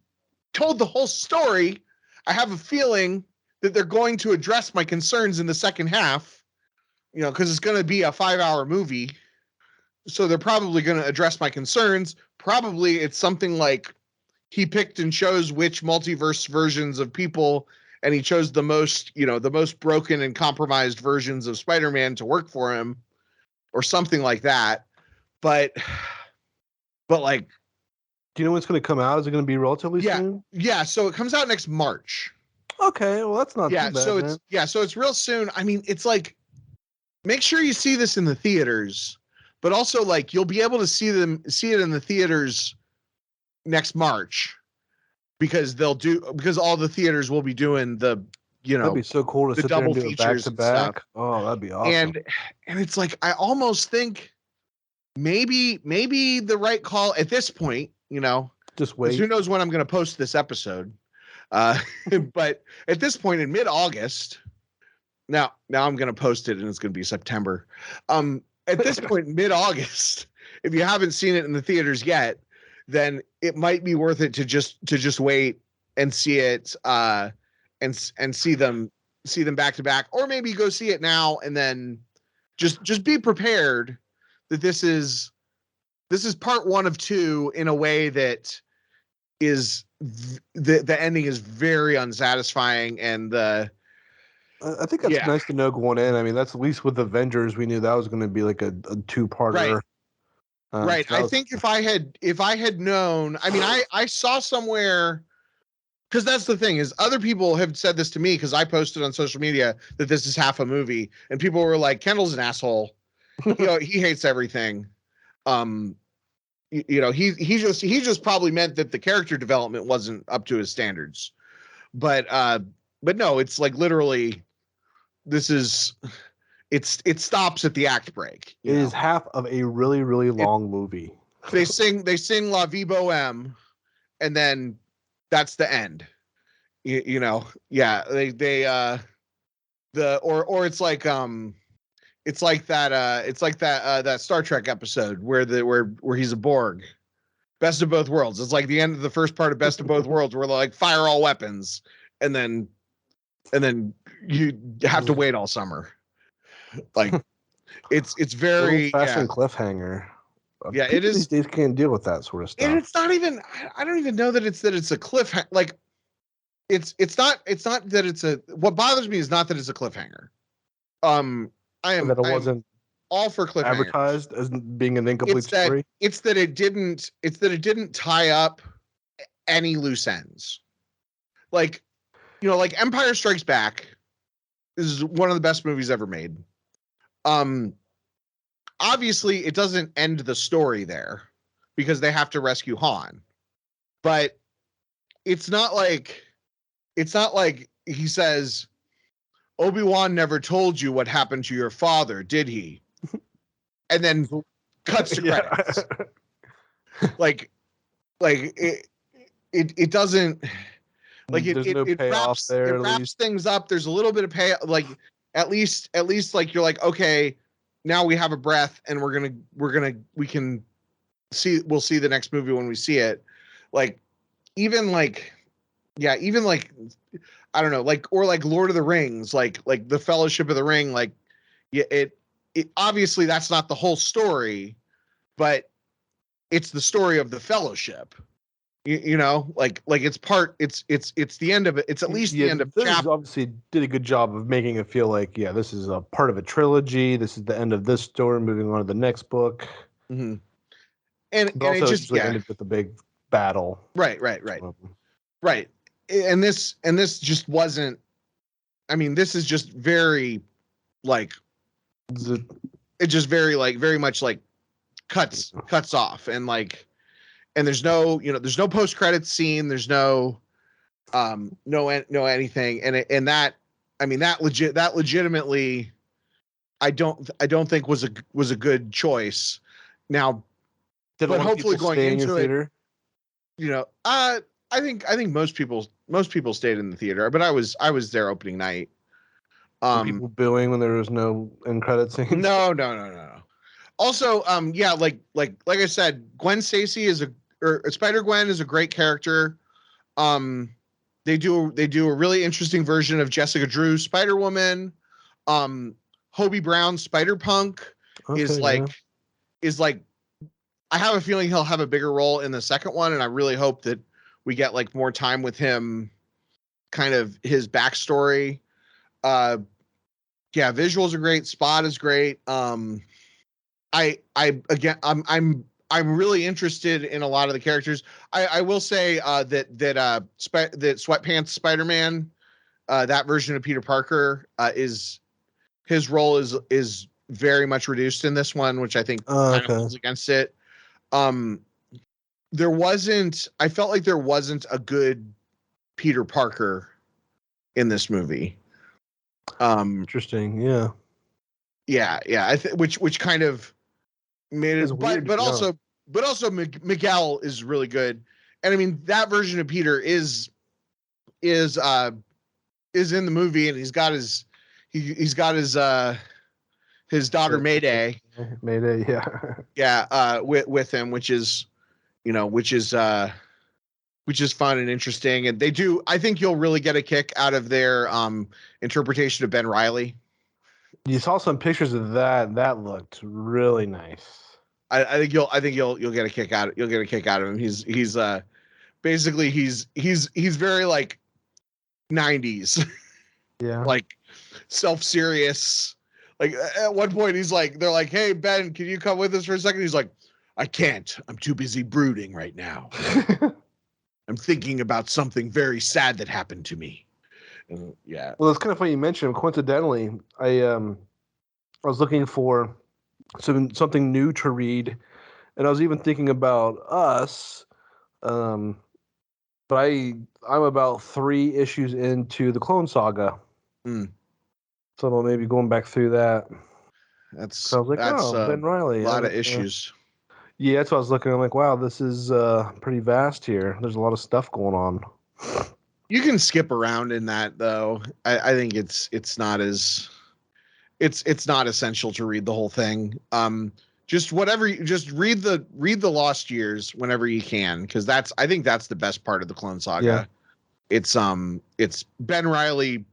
told the whole story, I have a feeling that they're going to address my concerns in the second half, because it's going to be a 5-hour movie. So they're probably going to address my concerns. Probably it's something like he picked and chose which multiverse versions of people, and he chose the most broken and compromised versions of Spider-Man to work for him, or something like that. But like, Do you know when it's going to come out? Is it going to be relatively Yeah. soon? Yeah, so it comes out next March. Okay, well that's not too bad. So then. it's real soon. I mean, it's like, make sure you see this in the theaters, but also like you'll be able to see it in the theaters next March because all the theaters will be doing the, That'd be so cool to the sit there double and do it back features to and stuff. back. Oh, that'd be awesome. And it's like I almost think maybe the right call at this point, Just 'cause wait. who knows when I'm going to post this episode. But at this point in mid-August, now I'm going to post it and it's going to be September. At this point in mid-August, if you haven't seen it in the theaters yet, then it might be worth it to just wait and see it and see them back to back, or maybe go see it now and then just be prepared that this is part one of two in a way that is the ending is very unsatisfying, and I think that's nice to know going in. I mean, that's at least with Avengers, we knew that was going to be like a two-parter. Right. So I think if I had known, I mean, I saw somewhere, because that's the thing is other people have said this to me because I posted on social media that this is half a movie, and people were like, Kendall's an asshole. He hates everything. He just probably meant that the character development wasn't up to his standards. But no, it's like literally it stops at the act break. It is half of a really, really long movie. They sing La Vie Boheme, and then that's the end. They it's like that Star Trek episode where he's a Borg. Best of both worlds. It's like the end of the first part of Best of Both Worlds, where they're like fire all weapons, and then you have to wait all summer. Like it's very fashioned cliffhanger. Yeah, People it is. These days can't deal with that sort of stuff. And it's not even. I don't even know that it's a cliffhanger. Like it's not that it's a. What bothers me is not that it's a cliffhanger. I am wasn't all for cliffhanger advertised as being an incomplete story. It's that it didn't tie up any loose ends. Like Empire Strikes Back is one of the best movies ever made. Obviously it doesn't end the story there because they have to rescue Han. But it's not like he says, Obi-Wan never told you what happened to your father, did he? And then cuts to credits. It doesn't, like, it wraps things up. There's a little bit of pay, like at least like you're like, okay, now we have a breath and we'll see the next movie when we see it. Even I don't know, or Lord of the Rings, like the Fellowship of the Ring, it obviously that's not the whole story, but it's the story of the Fellowship. It's the end of it. It's at least the end of chapter. Obviously did a good job of making it feel like, this is a part of a trilogy. This is the end of this story, moving on to the next book. Mm-hmm. But also it just ended with the big battle. Right. And this just wasn't. I mean, this is just very it just very much cuts off, and there's no post credits scene. There's no anything, and that legitimately, I don't think was a good choice. Now, but hopefully going into it, I think most people stayed in the theater, but I was there opening night. People booing when there was no end credit scenes. No. Also, like I said, Gwen Stacy Spider-Gwen is a great character. They do a really interesting version of Jessica Drew Spider-Woman. Hobie Brown Spider-Punk is I have a feeling he'll have a bigger role in the second one, and I really hope that we get more time with him, kind of his backstory. Visuals are great. Spot is great. I'm I'm really interested in a lot of the characters. I will say that Sweatpants Spider-Man, that version of Peter Parker, is his role is very much reduced in this one, which I think kind of holds against it. I felt like there wasn't a good Peter Parker in this movie. Interesting. Yeah. Yeah. Which kind of made it, but also Miguel is really good. And I mean, that version of Peter is in the movie, and he's got his daughter Mayday. Yeah. Yeah. With him, which is fun and interesting. And I think you'll really get a kick out of their interpretation of Ben Reilly. You saw some pictures of that. That looked really nice. I think you'll get a kick out. You'll get a kick out of him. He's basically he's very like 90s. Yeah. Like self-serious. Like at one point they're like, "Hey Ben, can you come with us for a second?" He's like, "I can't. I'm too busy brooding right now. I'm thinking about something very sad that happened to me." And yeah. Well, it's kind of funny you mentioned. Coincidentally, I was looking for something new to read, and I was even thinking about Us. But I'm about 3 issues into the Clone Saga. So maybe going back through that. So I was like, Ben Reilly. A lot of issues. Yeah, that's what I was looking. I'm like, wow, this is pretty vast here. There's a lot of stuff going on. You can skip around in that though. I think it's not essential to read the whole thing. Just read the Lost Years whenever you can, because I think that's the best part of the Clone Saga. Yeah. It's Ben Reilly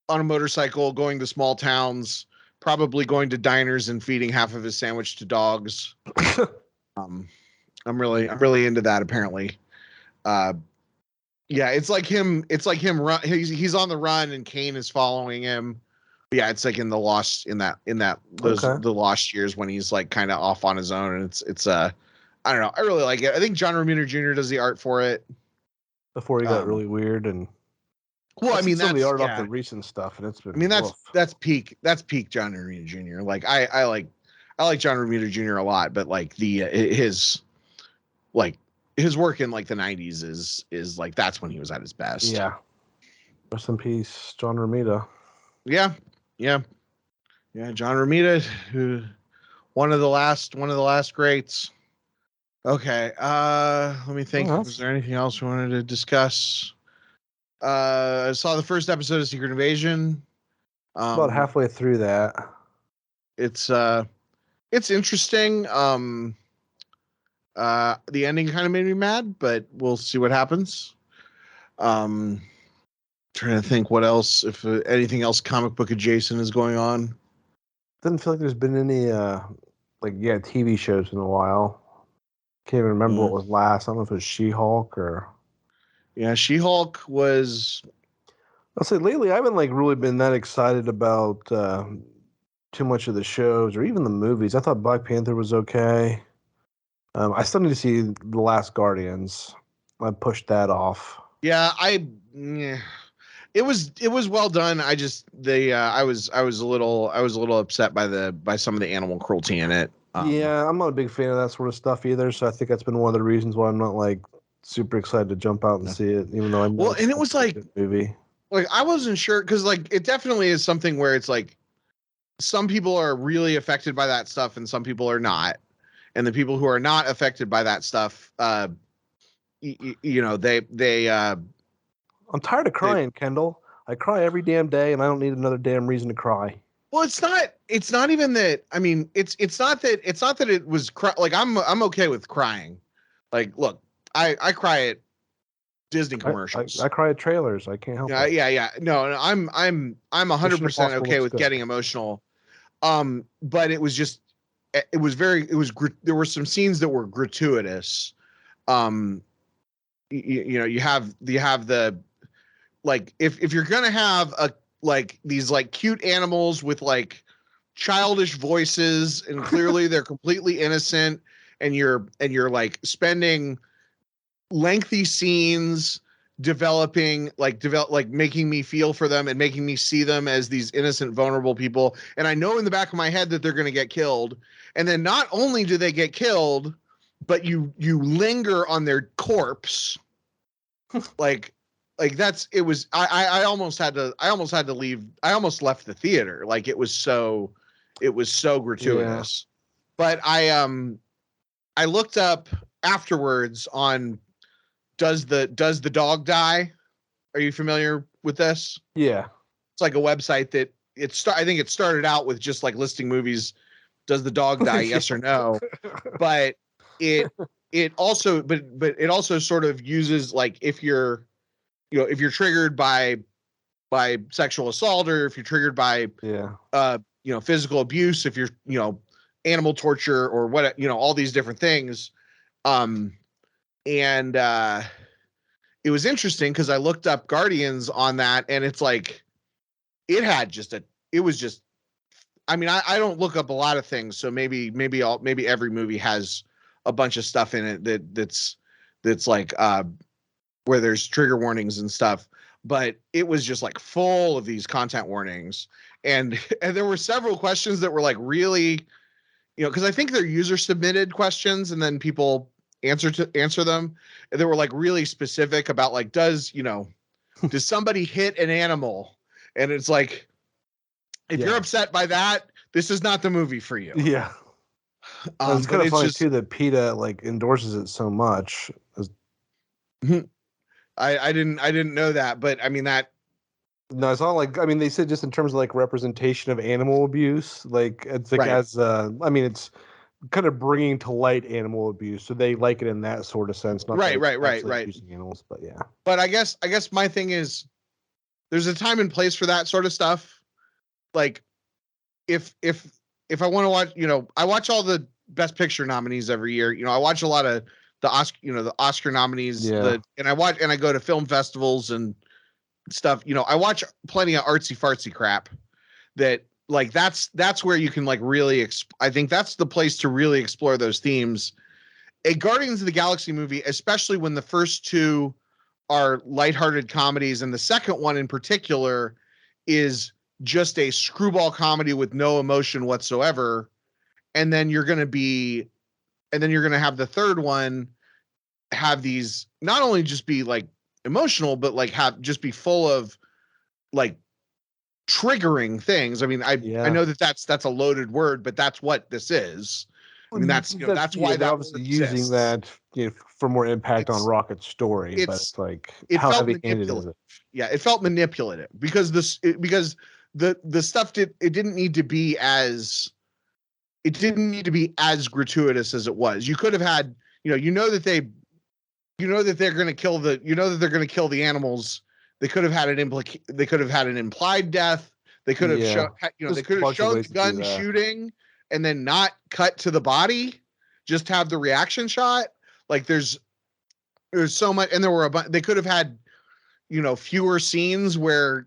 on a motorcycle going to small towns, probably going to diners and feeding half of his sandwich to dogs. I'm really into that apparently. Yeah, it's like him run. He's on the run and Kane is following him. But yeah, it's like in the Lost Years when he's like kind of off on his own, and it's I don't know. I really like it. I think John Romita Jr. does the art for it. Before he got really weird and. Well, I mean, some of the art off the recent stuff, and it's been. I mean, that's peak John Romita Jr. Like I like John Romita Jr. a lot, but like his work in like the 90s is like that's when he was at his best. Yeah. Rest in peace, John Romita. Yeah. John Romita, who one of the last greats. Okay. Let me think. Was there anything else we wanted to discuss? I saw the first episode of Secret Invasion. About halfway through that. It's interesting. The ending kind of made me mad, but we'll see what happens. Trying to think what else, if anything else comic book adjacent is going on. Doesn't feel like there's been any TV shows in a while. Can't even remember what was last. I don't know if it was She-Hulk or. Yeah, She-Hulk was. I'll say lately I haven't really been that excited about too much of the shows or even the movies. I thought Black Panther was okay. I still need to see The Last Guardians. I pushed that off. Yeah, it was well done. I just I was a little upset by some of the animal cruelty in it. Yeah, I'm not a big fan of that sort of stuff either. So I think that's been one of the reasons why I'm not super excited to jump out and see it, even though I'm and it was like movie. Like I wasn't sure because it definitely is something where it's like some people are really affected by that stuff and some people are not, and the people who are not affected by that stuff, they. I'm tired of crying, Kendall. I cry every damn day, and I don't need another damn reason to cry. Well, it's not even that. I mean, it's not that it was like I'm okay with crying. Like, look, I cry at Disney commercials. I cry at trailers. I can't help it. Yeah. No, I'm 100% okay with getting emotional. But it was just, there were some scenes that were gratuitous. You have the, like, if you're going to have these cute animals with childish voices and clearly they're completely innocent and you're like spending lengthy scenes developing like making me feel for them and making me see them as these innocent, vulnerable people. And I know in the back of my head that they're going to get killed. And then not only do they get killed, but you linger on their corpse. like that's, it was, I almost had to leave. I almost left the theater. Like it was so gratuitous. But I looked up afterwards on, does the dog die? Are you familiar with this? Yeah. It's like a website that I think it started out with just like listing movies. Does the dog die? Yes or no? But it also sort of uses like if you're triggered by sexual assault, or if you're triggered by physical abuse, if you're animal torture or what, all these different things. And it was interesting because I looked up Guardians on that, and it's like I mean, I don't look up a lot of things, so maybe every movie has a bunch of stuff in it that's like where there's trigger warnings and stuff, but it was just like full of these content warnings, and there were several questions that were like really, because I think they're user submitted questions, and then people answer them, and they were like really specific about like, does somebody hit an animal? And it's like, if you're upset by that, this is not the movie for you. Yeah. It's kind of funny too that PETA like endorses it so much. I didn't know that, but I mean that. No, it's all like, I mean, they said just in terms of like representation of animal abuse, like it's like I mean, it's kind of bringing to light animal abuse, so they like it in that sort of sense. Not right. Abusing animals, but yeah. But I guess my thing is, there's a time and place for that sort of stuff. Like, if I want to watch, I watch all the Best Picture nominees every year. I watch a lot of the Oscar nominees. Yeah. And I go to film festivals and stuff. I watch plenty of artsy fartsy crap that. Like that's where you can like really I think that's the place to really explore those themes. A Guardians of the Galaxy movie, especially when the first two are lighthearted comedies and the second one in particular is just a screwball comedy with no emotion whatsoever, and then you're going to have the third one have these not only just be like emotional, but like just be full of like triggering things. I mean, I know that's a loaded word, but that's what this is. I mean, that's why they're obviously using that for more impact on Rocket's story. But it's like, how heavy-handed is it? Yeah, it felt manipulative because the stuff didn't need to be as gratuitous as it was. You could have had that they're going to kill the animals. They could have had an implied death. They could have shown the gun shooting and then not cut to the body, just have the reaction shot. Like there's so much, and they could have had, fewer scenes where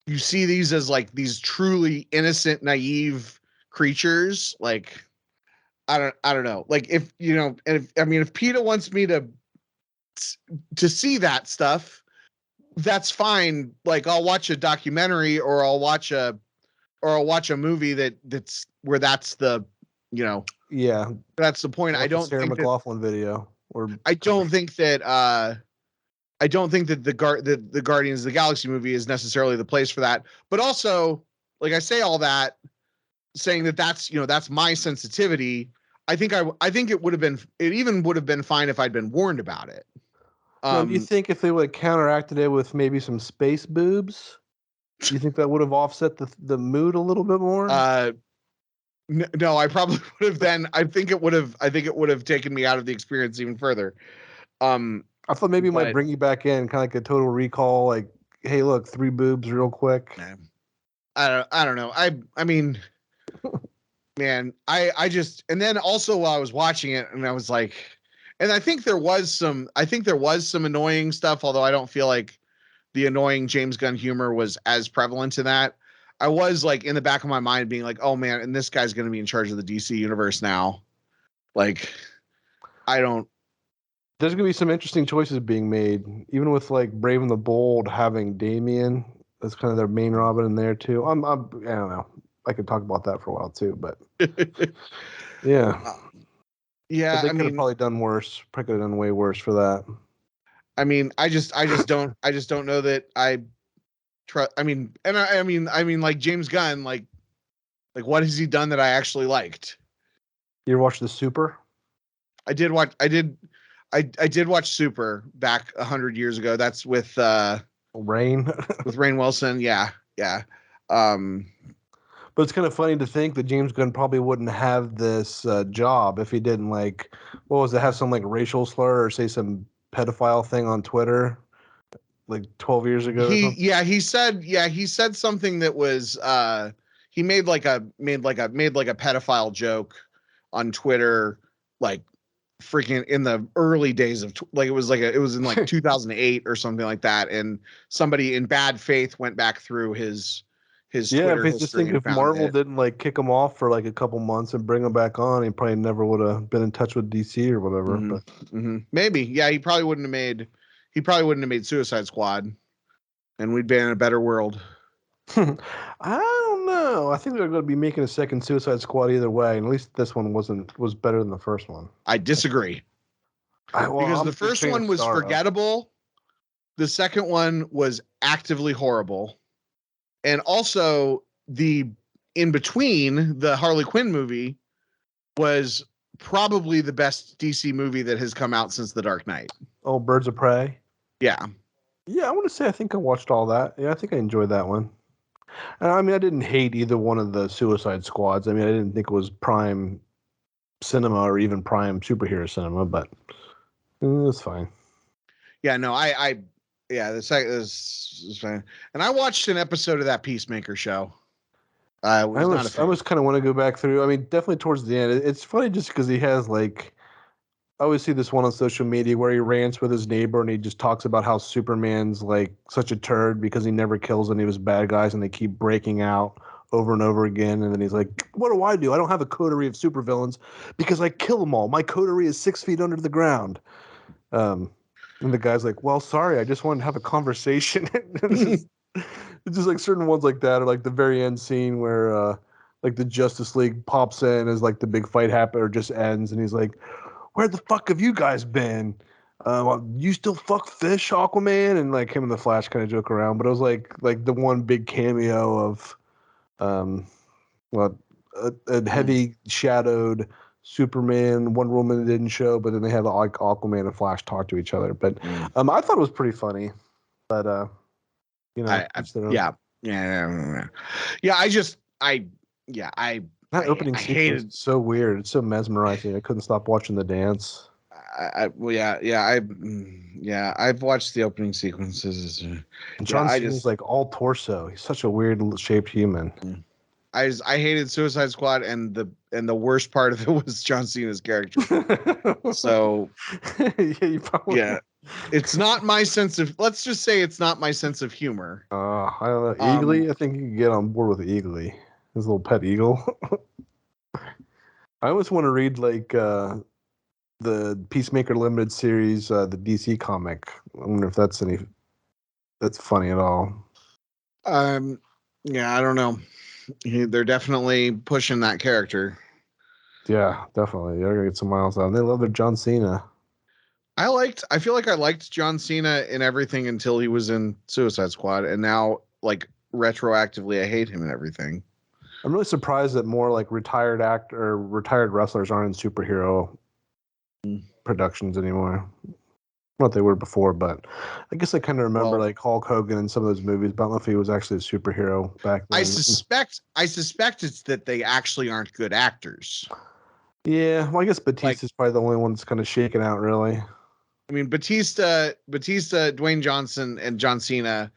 you see these as like these truly innocent, naive creatures. Like, I don't know. Like if PETA wants me to see that stuff, that's fine. Like I'll watch a documentary or I'll watch a movie that's where that's the, that's the point. I don't think McLaughlin video I don't think that the Guardians of the Galaxy movie is necessarily the place for that. But also, like I say all that saying that's my sensitivity. I think it would have been fine if I'd been warned about it. Do you think if they would have counteracted it with maybe some space boobs, do you think that would have offset the mood a little bit more? No, I probably would have then. I think it would have taken me out of the experience even further. I thought maybe it might bring you back in, kind of like a Total Recall, like, hey, look, 3 boobs real quick. I don't know. I mean, man, I just, and then also while I was watching it, and I was like, and I think there was some annoying stuff, although I don't feel like the annoying James Gunn humor was as prevalent in that. I was like in the back of my mind being like, oh man, and this guy's going to be in charge of the DC universe now. Like, I don't. There's gonna be some interesting choices being made, even with like Brave and the Bold having Damien as kind of their main Robin in there too. I don't know. I could talk about that for a while too, but yeah. Yeah, But they I could have mean, probably done worse. Probably could have done way worse for that. I just don't know that I trust. I mean, and I mean, like James Gunn, like what has he done that I actually liked? You ever watch The Super? I did watch Super back 100 years ago. That's with Rain. with Rainn Wilson. Yeah, yeah. But it's kind of funny to think that James Gunn probably wouldn't have this job if he didn't like, what was it, have some like racial slur or say some pedophile thing on Twitter like 12 years ago or something. He said something that was he made like a pedophile joke on Twitter, like freaking in the early days of like it was in like 2008 or something like that, and somebody in bad faith went back through his Yeah, Twitter but just history think and if found Marvel it. didn't like kick him off for like a couple months and bring him back on, he probably never would have been in touch with DC or whatever. Mhm, But maybe, yeah, he probably wouldn't have made Suicide Squad, and we'd be in a better world. I don't know. I think they're going to be making a second Suicide Squad either way, and at least this one was better than the first one. I disagree. Because I'm the a big first fan one of was Starro. forgettable. The second one was actively horrible. And also the in between, the Harley Quinn movie was probably the best DC movie that has come out since The Dark Knight. Oh, Birds of Prey. Yeah. Yeah, I want to say I think I watched all that. Yeah, I think I enjoyed that one. And I mean, I didn't hate either one of the Suicide Squads. I mean, I didn't think it was prime cinema or even prime superhero cinema, but it was fine. Yeah, no, the second is fine. And I watched an episode of that Peacemaker show. I was not a fan. I was kind of want to go back through. I mean, definitely towards the end. It's funny just because he has like, I always see this one on social media where he rants with his neighbor and he just talks about how Superman's like such a turd because he never kills any of his bad guys and they keep breaking out over and over again. And then he's like, what do? I don't have a coterie of supervillains because I kill them all. My coterie is 6 feet under the ground. And the guy's like, well, sorry, I just wanted to have a conversation. It's just like certain ones like that, or like the very end scene where like the Justice League pops in as like the big fight happens or just ends, and he's like, where the fuck have you guys been? You still fuck fish, Aquaman? And like him and the Flash kind of joke around, but it was like the one big cameo of well, a heavy shadowed Superman, Wonder Woman didn't show, but then they had like Aquaman and Flash talk to each other. But I thought it was pretty funny. But you know, yeah. That opening I sequence hated. is so weird. It's so mesmerizing. I couldn't stop watching the dance. I've watched the opening sequences. And John Cena's like all torso. He's such a weird shaped human. I hated Suicide Squad, and the worst part of it was John Cena's character. So it's not my sense of. Let's just say it's not my sense of humor. I don't know. Eagly, I think you can get on board with Eagly. His little pet eagle. I always want to read like the Peacemaker Limited series, the DC comic. I wonder if that's funny at all. Yeah, I don't know. They're definitely pushing that character. Yeah, definitely. They're gonna get some miles out. And they love their John Cena. I feel like I liked John Cena in everything until he was in Suicide Squad, and now like retroactively I hate him in everything. I'm really surprised that more like retired wrestlers aren't in superhero productions anymore. Not they were before, but I guess I kind of remember like Hulk Hogan in some of those movies, but I don't know if he was actually a superhero back then. I suspect it's that they actually aren't good actors. Yeah, well, I guess Batista's probably the only one that's kind of shaken out, really. I mean, Batista, Dwayne Johnson, and John Cena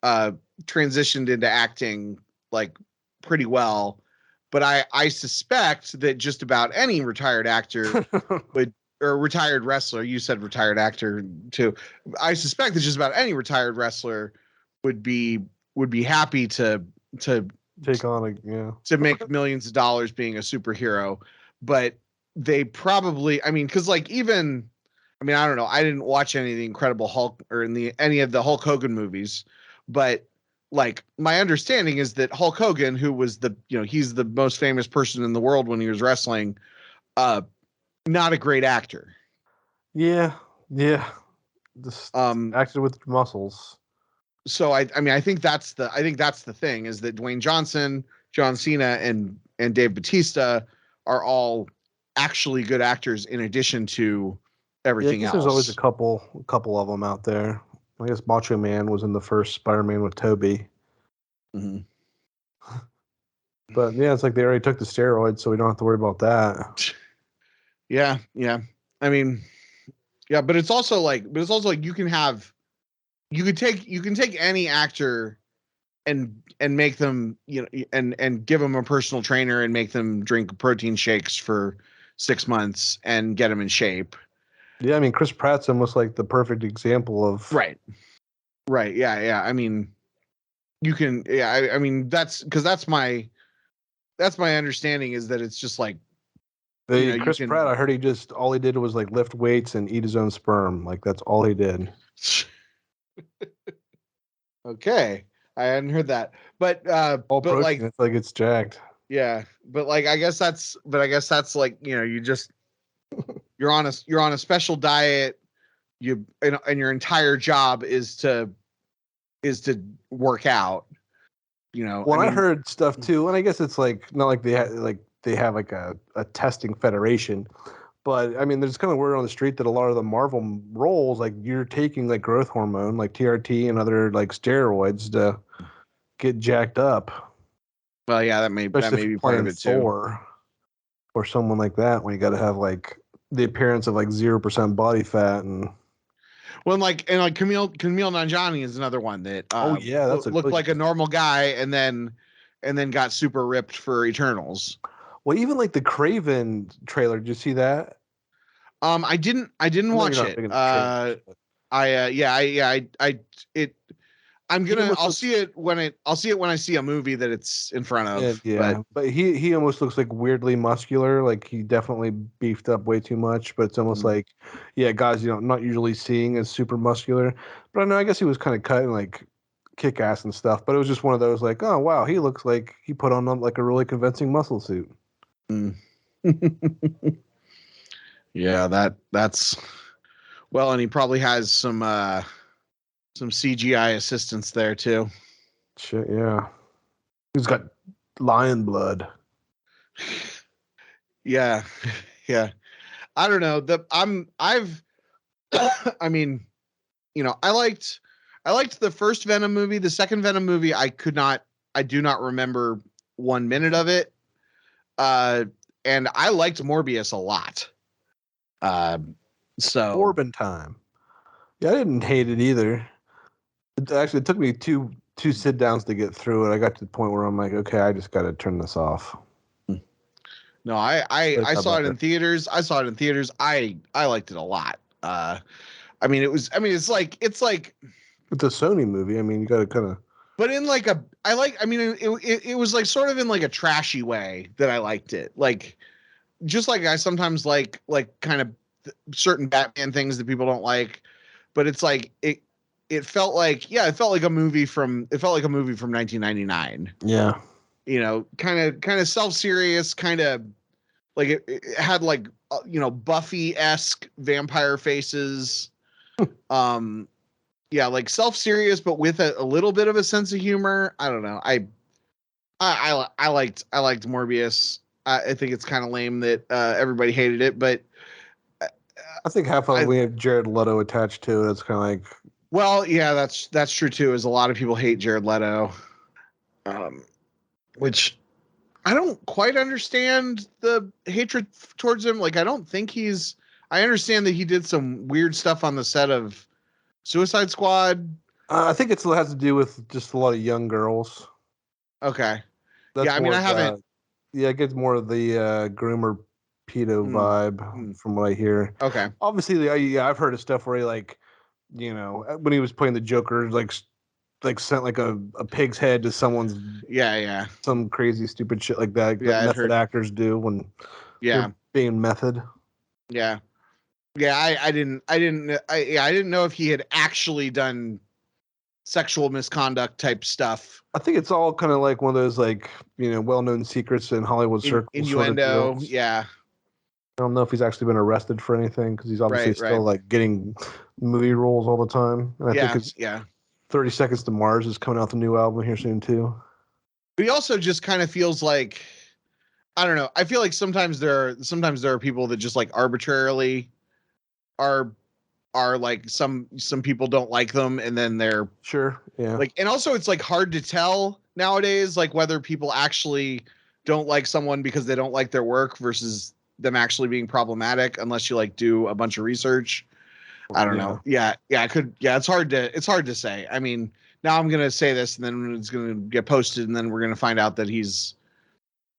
transitioned into acting like pretty well, but I suspect that just about any retired actor or retired wrestler, you said retired actor too. I suspect that just about any retired wrestler would be happy to take on to make millions of dollars being a superhero, but they probably, I mean, because like even, I mean, I don't know, I didn't watch any of the Incredible Hulk or any of the Hulk Hogan movies, but like my understanding is that Hulk Hogan, who was he's the most famous person in the world when he was wrestling, not a great actor. Yeah, yeah. Just Um, acted with muscles. so I mean, I think that's the thing is that Dwayne Johnson, John Cena, and Dave Bautista are all actually good actors in addition to Yeah, I everything guess else. there's always a couple of them out there. I guess Macho Man was in the first Spider-Man with Toby. Mhm. But yeah, it's like they already took the steroids, so we don't have to worry about that. Yeah, yeah. I mean, yeah, but it's also like you can take any actor and make them, and give them a personal trainer and make them drink protein shakes for 6 months and get them in shape. Yeah, I mean, Chris Pratt's almost like the perfect example of Right. Yeah, yeah. I mean, you can. Yeah, I mean that's because that's my understanding is that it's just like you Chris can. Pratt. I heard all he did was like lift weights and eat his own sperm. Like that's all he did. Okay, I hadn't heard that, but All but protein. like It's like it's jacked. yeah, but like I guess that's like you just you're on a special diet. And your entire job is to work out. Well, I I mean, heard stuff too, and I guess it's like not like they have like a testing federation, but I mean, there's kind of word on the street that a lot of the Marvel roles, like you're taking like growth hormone, like TRT and other like steroids to get jacked up, well, yeah, that may especially if be you're part of playing it too. Thor or someone like that, when you got to have like the appearance of like 0% body fat and. Well, and Camille Nanjiani is another one that Oh yeah, that's a looked really like a normal guy and then got super ripped for Eternals. well, even like the Craven trailer. Did you see that? I didn't I know you're watch not it. big into trailers, but I'll looks see it when I see a movie that it's in front of. But but he almost looks like weirdly muscular. Like he definitely beefed up way too much. But it's almost like, yeah, guys, not usually seeing as super muscular. But I know, I guess he was kind of cut and like kick ass and stuff. But it was just one of those like, oh wow, he looks like he put on like a really convincing muscle suit. yeah, that's well, and he probably has some CGI assistance there too. Shit, yeah. He's got lion blood. Yeah, yeah. I don't know. I mean, I liked the first Venom movie. The second Venom movie, I do not remember 1 minute of it. And I liked Morbius a lot. So Corbin time. Yeah, I didn't hate it either. It took me two sit downs to get through it. I got to the point where I'm like, okay, I just got to turn this off. no, I But it's saw not it better. in theaters. I liked it a lot. I mean, it's like It's a Sony movie. I mean, you got to kind of. but in like it was like sort of in like a trashy way that I liked it. Like just like I sometimes like kind of certain Batman things that people don't like, but it's like it felt like a movie from 1999. Yeah. Kind of self-serious, kind of like it had like Buffy-esque vampire faces. Yeah, like self-serious but with a little bit of a sense of humor. I don't know. I liked Morbius. I think it's kind of lame that everybody hated it, but I think half of we have Jared Leto attached to it. It's kind of like. well, yeah, that's true too. Is a lot of people hate Jared Leto, which I don't quite understand the hatred towards him. Like, I don't think he's. I understand that he did some weird stuff on the set of Suicide Squad. I think it has to do with just a lot of young girls. Okay. That's Yeah, I mean, I haven't. Yeah, it gets more of the groomer pedo vibe from what I hear. Okay. Obviously, I've heard of stuff where he like, when he was playing the Joker, like sent like a pig's head to someone's Yeah. some crazy stupid shit like that. Yeah, I'd That's heard. what actors do when Yeah. They're being method. Yeah. Yeah, I didn't know if he had actually done sexual misconduct type stuff. I think it's all kind of like one of those like well-known secrets in Hollywood circles. Innuendo. Sort of Yeah. I don't know if he's actually been arrested for anything because he's obviously Right, still right. like getting movie roles all the time. And I think his Yeah. 30 Seconds to Mars is coming out the new album here soon too. But he also just kind of feels like, I don't know. I feel like sometimes there are people that just like arbitrarily are like some people don't like them, and then they're Sure, yeah. like, and also it's like hard to tell nowadays like whether people actually don't like someone because they don't like their work versus them actually being problematic unless you like do a bunch of research. I don't know. Yeah, it's hard to say. I mean, now I'm gonna say this and then it's gonna get posted and then we're gonna find out that he's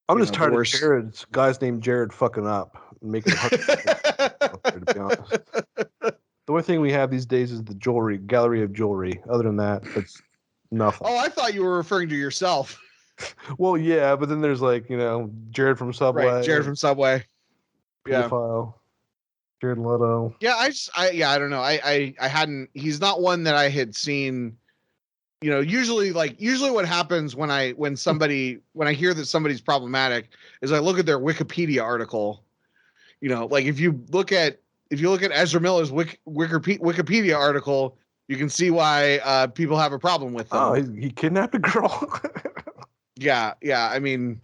I'm just tired of Jared's guys named Jared fucking up and making it hard to be honest. The only thing we have these days is the gallery of jewelry. Other than that, it's nothing. Oh, I thought you were referring to yourself. Well, yeah, but then there's like, Jared from Subway. Right, Jared from Subway. Yeah. Pedophile. Jared Leto. Yeah, I don't know. I hadn't, he's not one that I had seen, usually what happens when I hear that somebody's problematic is I look at their Wikipedia article. Like if you look at Ezra Miller's Wikipedia article, you can see why people have a problem with them. Oh, he kidnapped a girl. Yeah. I mean,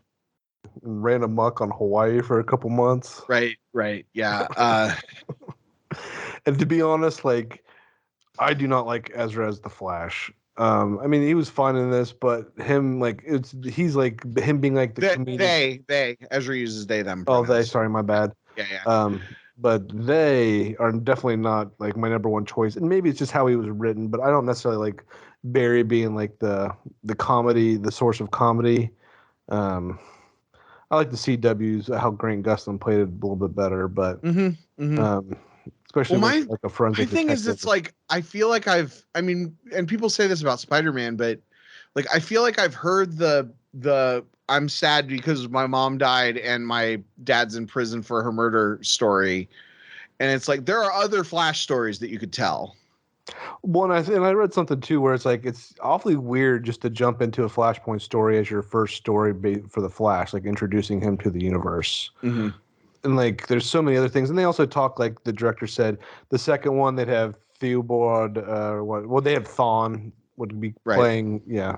ran amok on Hawaii for a couple months. Right. Yeah. And to be honest, like, I do not like Ezra as the Flash. I mean, he was fine in this, but him, like, he's like him being like the comedian. They. Ezra uses they them. Oh, they. Sorry, my bad. Yeah. But they are definitely not like my number one choice, and maybe it's just how he was written. But I don't necessarily like Barry being like the comedy, the source of comedy. I like the CW's how Grant Gustin played it a little bit better, but especially like a forensic. My thing is, it's like I feel like and people say this about Spider-Man, but like I feel like I've heard the I'm sad because my mom died and my dad's in prison for her murder story, and it's like there are other Flash stories that you could tell. Well, and I read something too where it's like it's awfully weird just to jump into a Flashpoint story as your first story for the Flash, like introducing him to the universe. Mm-hmm. And like there's so many other things, and they also talk like the director said the second one they'd have Theobald, they have Thawne would be playing, yeah.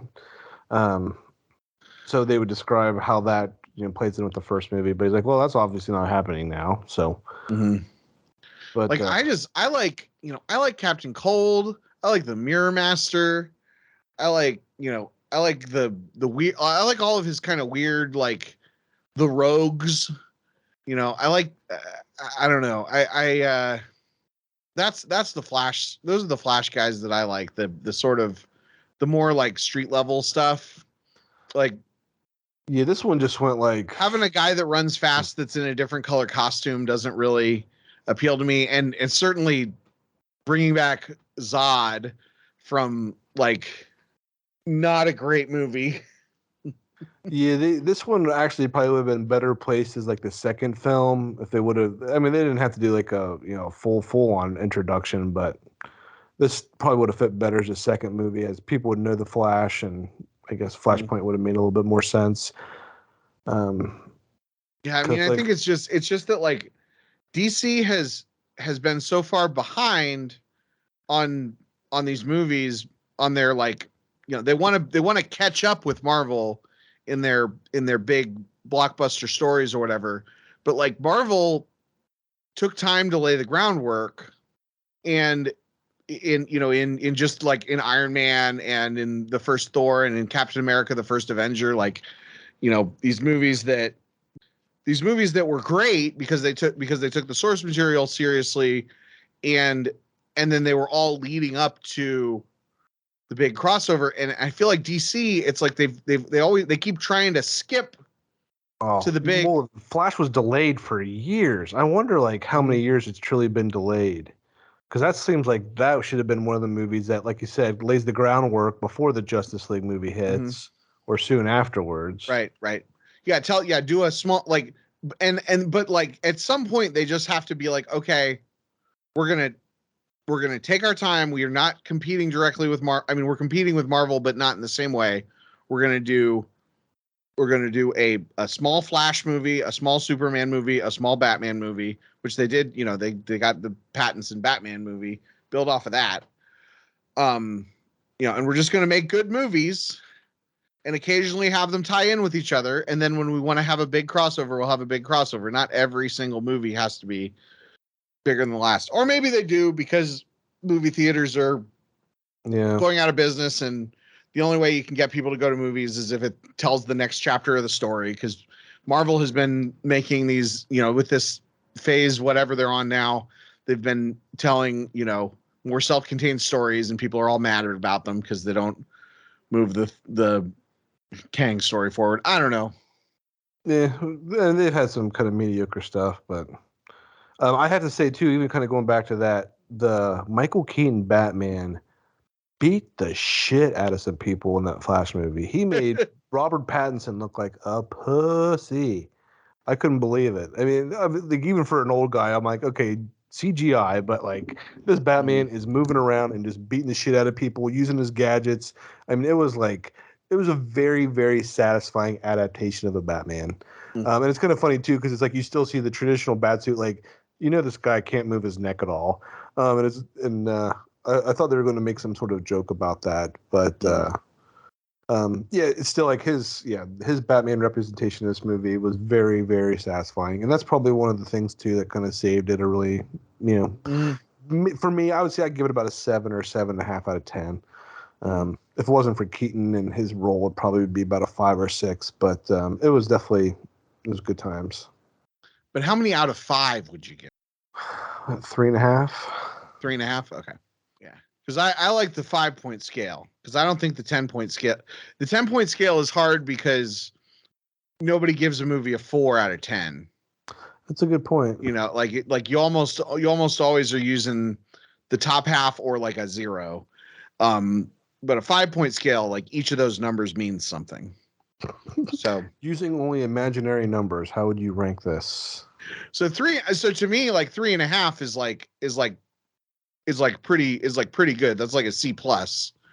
So they would describe how that plays in with the first movie, but he's like, well, that's obviously not happening now. So, but like I like Captain Cold. I like the Mirror Master. I like the weird. I like all of his kind of weird, like the rogues. I like. I don't know. That's the Flash. Those are the Flash guys that I like. The sort of the more like street level stuff, like. Yeah, this one just went like having a guy that runs fast that's in a different color costume doesn't really appeal to me, and certainly bringing back Zod from like not a great movie. Yeah, this one actually probably would have been better placed as like the second film if they would have. I mean, they didn't have to do like a full on introduction, but this probably would have fit better as a second movie, as people would know the Flash, and I guess Flashpoint would have made a little bit more sense. Yeah, I mean, I think it's just that like DC has been so far behind on these movies on their like they want to catch up with Marvel in their big blockbuster stories or whatever, but like Marvel took time to lay the groundwork, and in just like in Iron Man and in the first Thor and in Captain America the First Avenger, like these movies that were great because they took the source material seriously, and then they were all leading up to the big crossover. And I feel like DC, it's like they keep trying to skip to the big. Well, Flash was delayed for years. I wonder like how many years it's truly been delayed. Because that seems like that should have been one of the movies that, like you said, lays the groundwork before the Justice League movie hits or soon afterwards. Right. Yeah. Do a small, like but like at some point they just have to be like, okay, we're gonna take our time. We are not competing directly with we're competing with Marvel, but not in the same way. We're gonna do a small Flash movie, a small Superman movie, a small Batman movie, which they did. You know, they got the Pattinson Batman movie built off of that. You know, and we're just gonna make good movies and occasionally have them tie in with each other. And then when we want to have a big crossover, we'll have a big crossover. Not every single movie has to be bigger than the last. Or maybe they do because movie theaters are going out of business, and the only way you can get people to go to movies is if it tells the next chapter of the story, because Marvel has been making these, you know, with this phase, whatever they're on now, they've been telling, you know, more self-contained stories, and people are all mad about them because they don't move the Kang story forward. I don't know. Yeah, and they've had some kind of mediocre stuff, but I have to say too, even kind of going back to that, the Michael Keaton Batman beat the shit out of some people in that Flash movie. He made Robert Pattinson look like a pussy. I couldn't believe it. I mean, like, even for an old guy, I'm like, okay, CGI, but like this Batman is moving around and just beating the shit out of people, using his gadgets. I mean, it was a very, very satisfying adaptation of a Batman. And it's kind of funny too, because it's like you still see the traditional Batsuit, like, you know, this guy can't move his neck at all. I thought they were going to make some sort of joke about that, but yeah, it's still like his Batman representation in this movie was very, very satisfying, and that's probably one of the things too that kind of saved it. For me, I would say I'd give it about a 7 or 7.5 out of 10. If it wasn't for Keaton and his role, it probably would be about a 5 or 6. But it was good times. But how many out of 5 would you give? 3.5. 3.5. Okay. Yeah. Because I like the 5-point scale, because I don't think the 10-point scale. The 10-point scale is hard because nobody gives a movie a 4 out of 10. That's a good point. You know, like you almost always are using the top half or like a 0. But a 5-point scale, like each of those numbers means something. So using only imaginary numbers, how would you rank this? So to me, like 3.5 is pretty good. That's like a C+.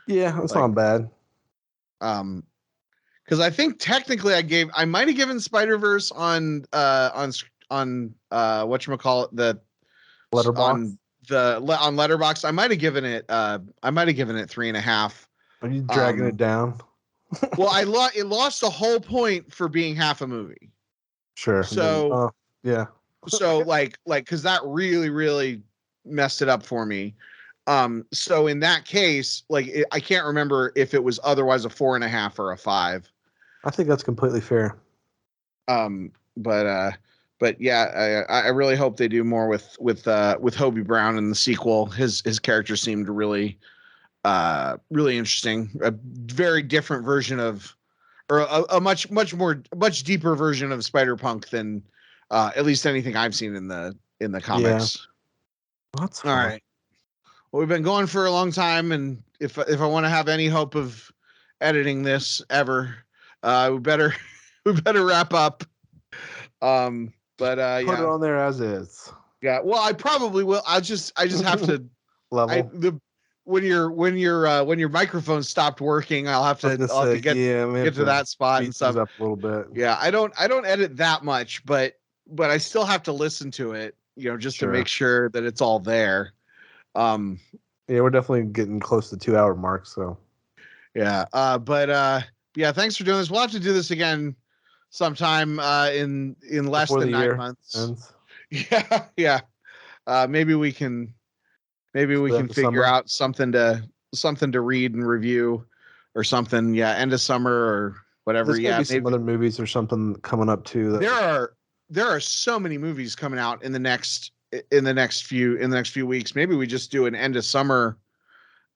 Yeah, that's not bad. Because I think technically I might have given Spider-Verse on whatchamacallit, the Letterboxd. on Letterboxd. I might have given it 3.5. Are you dragging it down? Well, it lost the whole point for being half a movie. Sure. So yeah. So like because that really, really messed it up for me. So in that case, I can't remember if it was otherwise a 4.5 or a 5. I think that's completely fair. But yeah, I really hope they do more with Hobie Brown in the sequel. His character seemed really interesting. A very different version of, or a much deeper version of Spider-Punk than at least anything I've seen in the comics. Yeah. That's all right. Well, we've been going for a long time, and if I want to have any hope of editing this ever, we better wrap up. Put it on there as is. Yeah. Well, I probably will. I just have to level. When your microphone stopped working, I'll have to get to that spot and stuff up a little bit. Yeah, I don't edit that much, but I still have to listen to it, you know, just to make sure that it's all there. Yeah, we're definitely getting close to the 2-hour mark, so. Yeah. Yeah, thanks for doing this. We'll have to do this again sometime in less than 9 months. Ends. Yeah, yeah. Maybe we can figure out something to read and review or something. Yeah, end of summer or whatever. There's maybe some other movies or something coming up too. There are so many movies coming out in the next few weeks. Maybe we just do an end of summer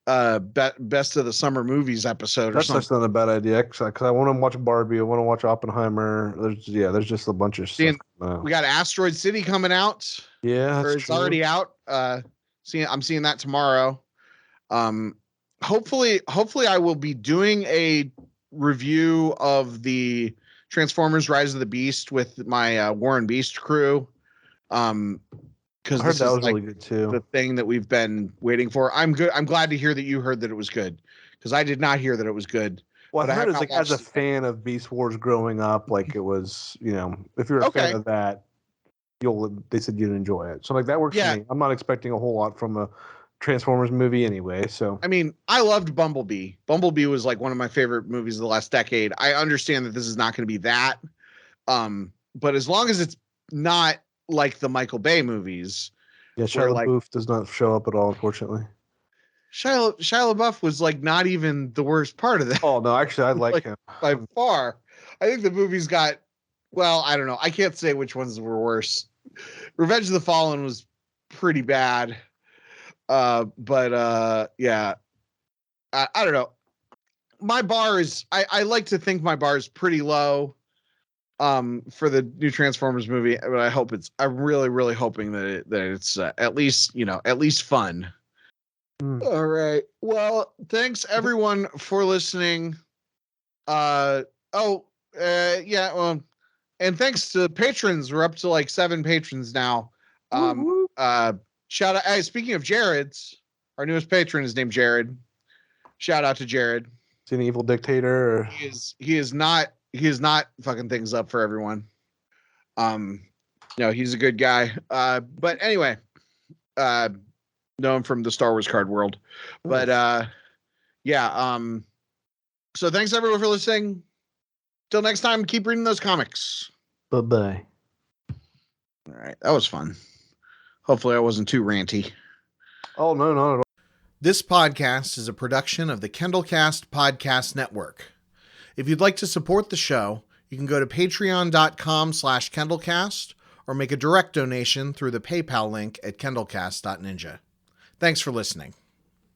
best of the summer movies episode or something. That's not a bad idea, because I want to watch Barbie. I want to watch Oppenheimer. There's just a bunch of stuff. We got Asteroid City coming out. Yeah, it's already out. I'm seeing that tomorrow. Hopefully I will be doing a review of the Transformers: Rise of the Beast with my Warren Beast crew. Because I heard this that is was like really good too. the thing that we've been waiting for. I'm glad to hear that you heard that it was good, because I did not hear that it was good. Well, but I I heard have it's not like as a watched it. fan of Beast Wars growing up, like it was, if you're a fan Okay. of that, they said you'd enjoy it. So like that works Yeah. for me. I'm not expecting a whole lot from a Transformers movie anyway. So I mean, I loved Bumblebee. Bumblebee was like one of my favorite movies of the last decade. I understand that this is not going to be that. But as long as it's not like the Michael Bay movies, yeah, where Shia like LaBeouf does not show up at all, unfortunately. Shia LaBeouf was like not even the worst part of that. Oh no, actually, I like Like, him. by far. I think the movie's got, well, I don't know. I can't say which ones were worse. Revenge of the Fallen was pretty bad. But yeah, I don't know. My bar is, I like to think my bar is pretty low for the new Transformers movie, but I'm really, really hoping that it's at least fun. All right. Well, thanks everyone for listening. Yeah. Well, and thanks to patrons. We're up to like 7 patrons now. Shout out. Hey, speaking of Jared's, our newest patron is named Jared. Shout out to Jared. Is he an evil dictator? Or... He is not fucking things up for everyone. He's a good guy. But anyway, know him from the Star Wars card world. Nice. But yeah. So thanks everyone for listening. Till next time, keep reading those comics. Bye-bye. All right, that was fun. Hopefully I wasn't too ranty. Oh, no, not at all. This podcast is a production of the Kendallcast Podcast Network. If you'd like to support the show, you can go to patreon.com/Kendallcast or make a direct donation through the PayPal link at kendallcast.ninja. Thanks for listening.